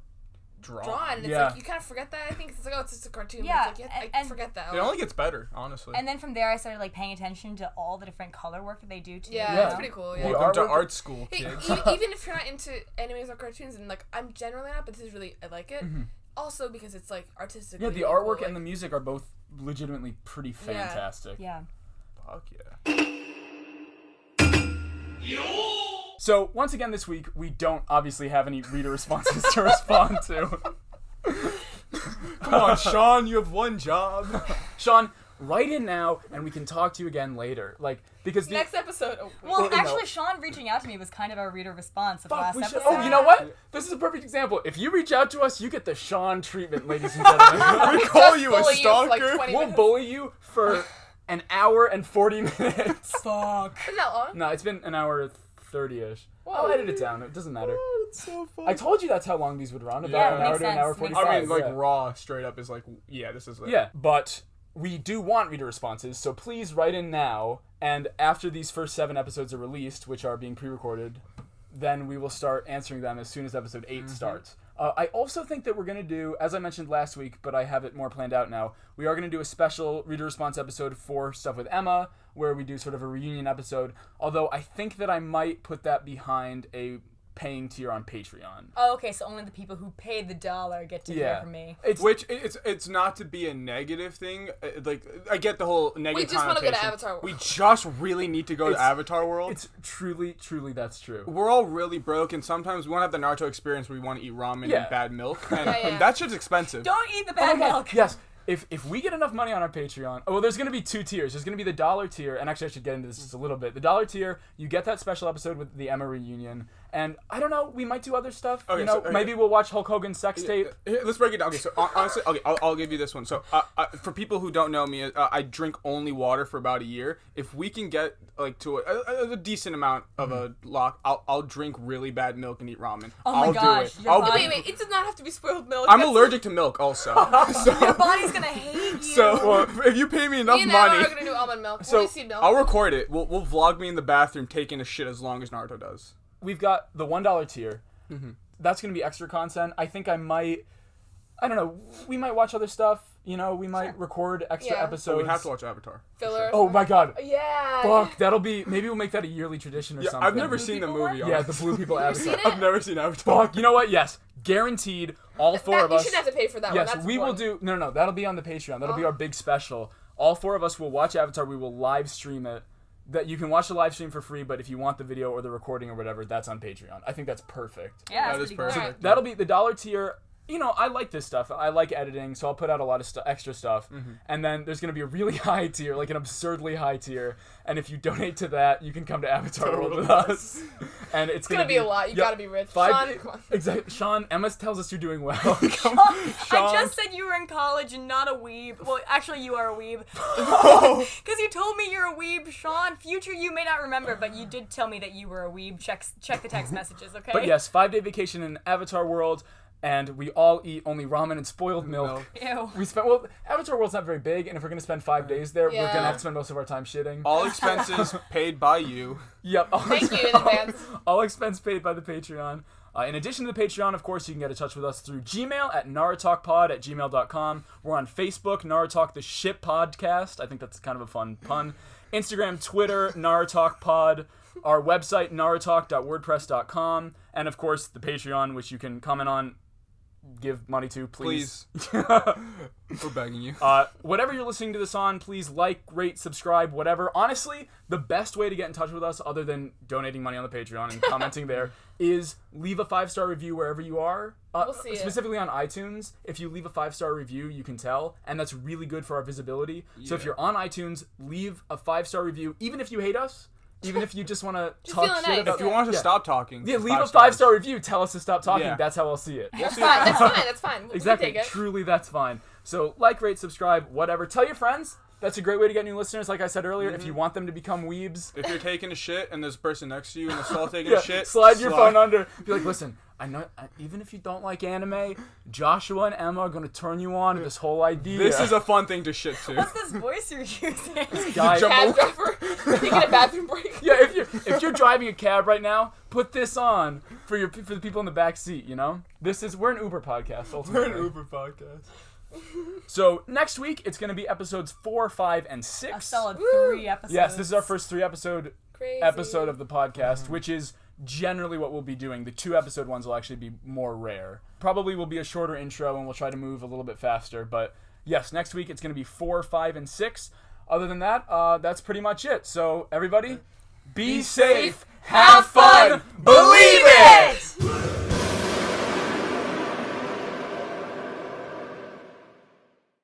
drawn. And it's Yeah. like, you kind of forget that, I think. It's like, oh, it's just a cartoon. Yeah, But it's like, I and- forget that. It only gets better, honestly. And then from there, I started, like, paying attention to all the different color work that they do, too. Yeah, you it's know? pretty cool, The yeah. Welcome to artwork- art school, Hey, kids. even if you're not into animes or cartoons, and, like, I'm generally not, but this is really, I like it. Also because it's, like, artistically Yeah, the really artwork cool, and the music are both legitimately pretty fantastic. Yeah. Fuck yeah. So, once again this week, we don't obviously have any reader responses to respond to. Come on, Sean, you have one job. Sean, write in now, and we can talk to you again later. Like, because the... Next episode. Oh, Well, no. actually, Sean reaching out to me was kind of our reader response of Fuck, last we should- episode. oh, you know what? This is a perfect example. If you reach out to us, you get the Sean treatment, ladies and gentlemen. We call you a bully you for, like, stalker. 20 We'll minutes. bully you for an hour and 40 minutes. Fuck. Isn't that long? No, it's been an hour 30-ish. I'll Whoa. edit it down. It doesn't matter. It's so fun. I told you that's how long these would run. About Yeah, an it hour makes to an hour sense, makes 45. I mean, like, yeah. raw, straight up is like, yeah, this is it. Yeah, but we do want reader responses, so please write in now, and after these first 7 episodes are released, which are being pre-recorded, then we will start answering them as soon as episode 8 starts. I also think that we're going to do, as I mentioned last week, but I have it more planned out now, we are going to do a special reader response episode for Stuff with Emma, where we do sort of a reunion episode, although I think that I might put that behind a paying tier on Patreon. Oh, okay, so only the people who paid the $1 get to hear from me. It's not to be a negative thing. Like, I get the whole negative We just want to go to connotation. Avatar World. We just really need to go to Avatar World. It's truly that's true. We're all really broke, and sometimes we want to have the Naruto experience where we want to eat ramen and bad milk, and, and that shit's expensive. Don't eat the bad milk. Yes. If we get enough money on our Patreon, there's going to be 2 tiers. There's going to be the $1 tier, and actually I should get into this just a little bit. The $1 tier, you get that special episode with the Emma reunion, and I don't know, we might do other stuff. Okay, maybe we'll watch Hulk Hogan's sex tape. Here, let's break it down. Okay, so honestly, I'll give you this one. So for people who don't know me, I drink only water for about a year. If we can get like to a decent amount of a lock, I'll drink really bad milk and eat ramen. Oh my I'll gosh, do it. your body- Wait, it does not have to be spoiled milk. I'm allergic to milk also. Your body's gonna hate you. So if you pay me enough Me and money, Emma are gonna do almond milk. so Will you see milk? I'll record it. We'll vlog me in the bathroom taking a shit as long as Naruto does. We've got the $1 tier. That's going to be extra content. I think I don't know, we might watch other stuff. We might record extra episodes. So we have to watch Avatar. Filler. Oh my god. Yeah. Fuck, maybe we'll make that a yearly tradition or something. I've never seen the movie. Yeah, the Blue People Avatar. I've never seen Avatar. Fuck, you know what? Yes. Guaranteed, all 4 of You us. shouldn't have to pay for that one. Yes, That's we will important. do. No, that'll be on the Patreon. That'll be our big special. All 4 of us will watch Avatar. We will live stream it. That you can watch the live stream for free, but if you want the video or the recording or whatever, that's on Patreon. I think that's perfect. Yeah, That that's is pretty perfect. cool. That'll be the $1 tier. I like this stuff. I like editing, so I'll put out a lot of extra stuff. And then there's going to be a really high tier, like an absurdly high tier. And if you donate to that, you can come to Avatar World with us. And it's It's gonna be a lot. You gotta be rich. 5 Sean, come on. Exactly. Sean, Emma tells us you're doing well. I just said you were in college and not a weeb. Well, actually, you are a weeb. Because you told me you're a weeb, Sean. Future you may not remember, but you did tell me that you were a weeb. Check the text messages, okay? But yes, 5-day vacation in Avatar World. And we all eat only ramen and spoiled milk. Ew. Avatar World's not very big, and if we're going to spend 5 days there, we're going to Yeah. have to spend most of our time shitting. All expenses paid by you. Yep. Thank you in advance. All expense paid by the Patreon. In addition to the Patreon, of course, you can get in touch with us through Gmail at narutalkpod@gmail.com. We're on Facebook, NaruTalk the ShipPodcast. I think that's kind of a fun pun. Instagram, Twitter, NaruTalkPod. Our website, narutalk.wordpress.com. And, of course, the Patreon, which you can comment on, give money to, please. We're begging you. Whatever you're listening to this on, please like, rate, subscribe, whatever. Honestly, the best way to get in touch with us, other than donating money on the Patreon and commenting there, is leave a 5-star review wherever you are. We'll see it. Specifically on iTunes, if you leave a 5-star review, you can tell, and that's really good for our visibility. So if you're on iTunes, leave a 5-star review, even if you hate us. Even if you just want to talk feeling shit nice. about If you want us to stop talking, leave a 5 stars. 5-star review. Tell us to stop talking. Yeah. That's how I'll see it. That's fine. That's fine. Exactly. We can take it. Truly, that's fine. So, like, rate, subscribe, whatever. Tell your friends. That's a great way to get new listeners. Like I said earlier, if you want them to become weebs, If you're taking a shit and there's a person next to you and they're still taking a shit, slide your phone under. Be like, listen, I know. Even if you don't like anime, Joshua and Emma are gonna turn you on to this whole idea. This is a fun thing to shit to. What's this voice you're using? Guy- Cab driver taking a bathroom break. Yeah, if you're driving a cab right now, put this on for the people in the back seat. We're an Uber podcast. Ultimately. podcast. So next week it's gonna be episodes 4, 5, and 6. A solid 3 episodes. Yes, this is our first 3-episode Crazy. episode of the podcast, which is generally what we'll be doing. The 2-episode ones will actually be more rare. Probably will be a shorter intro, and we'll try to move a little bit faster. But yes, next week it's going to be 4, 5, and 6. Other than that, that's pretty much it. So everybody, be safe, have fun,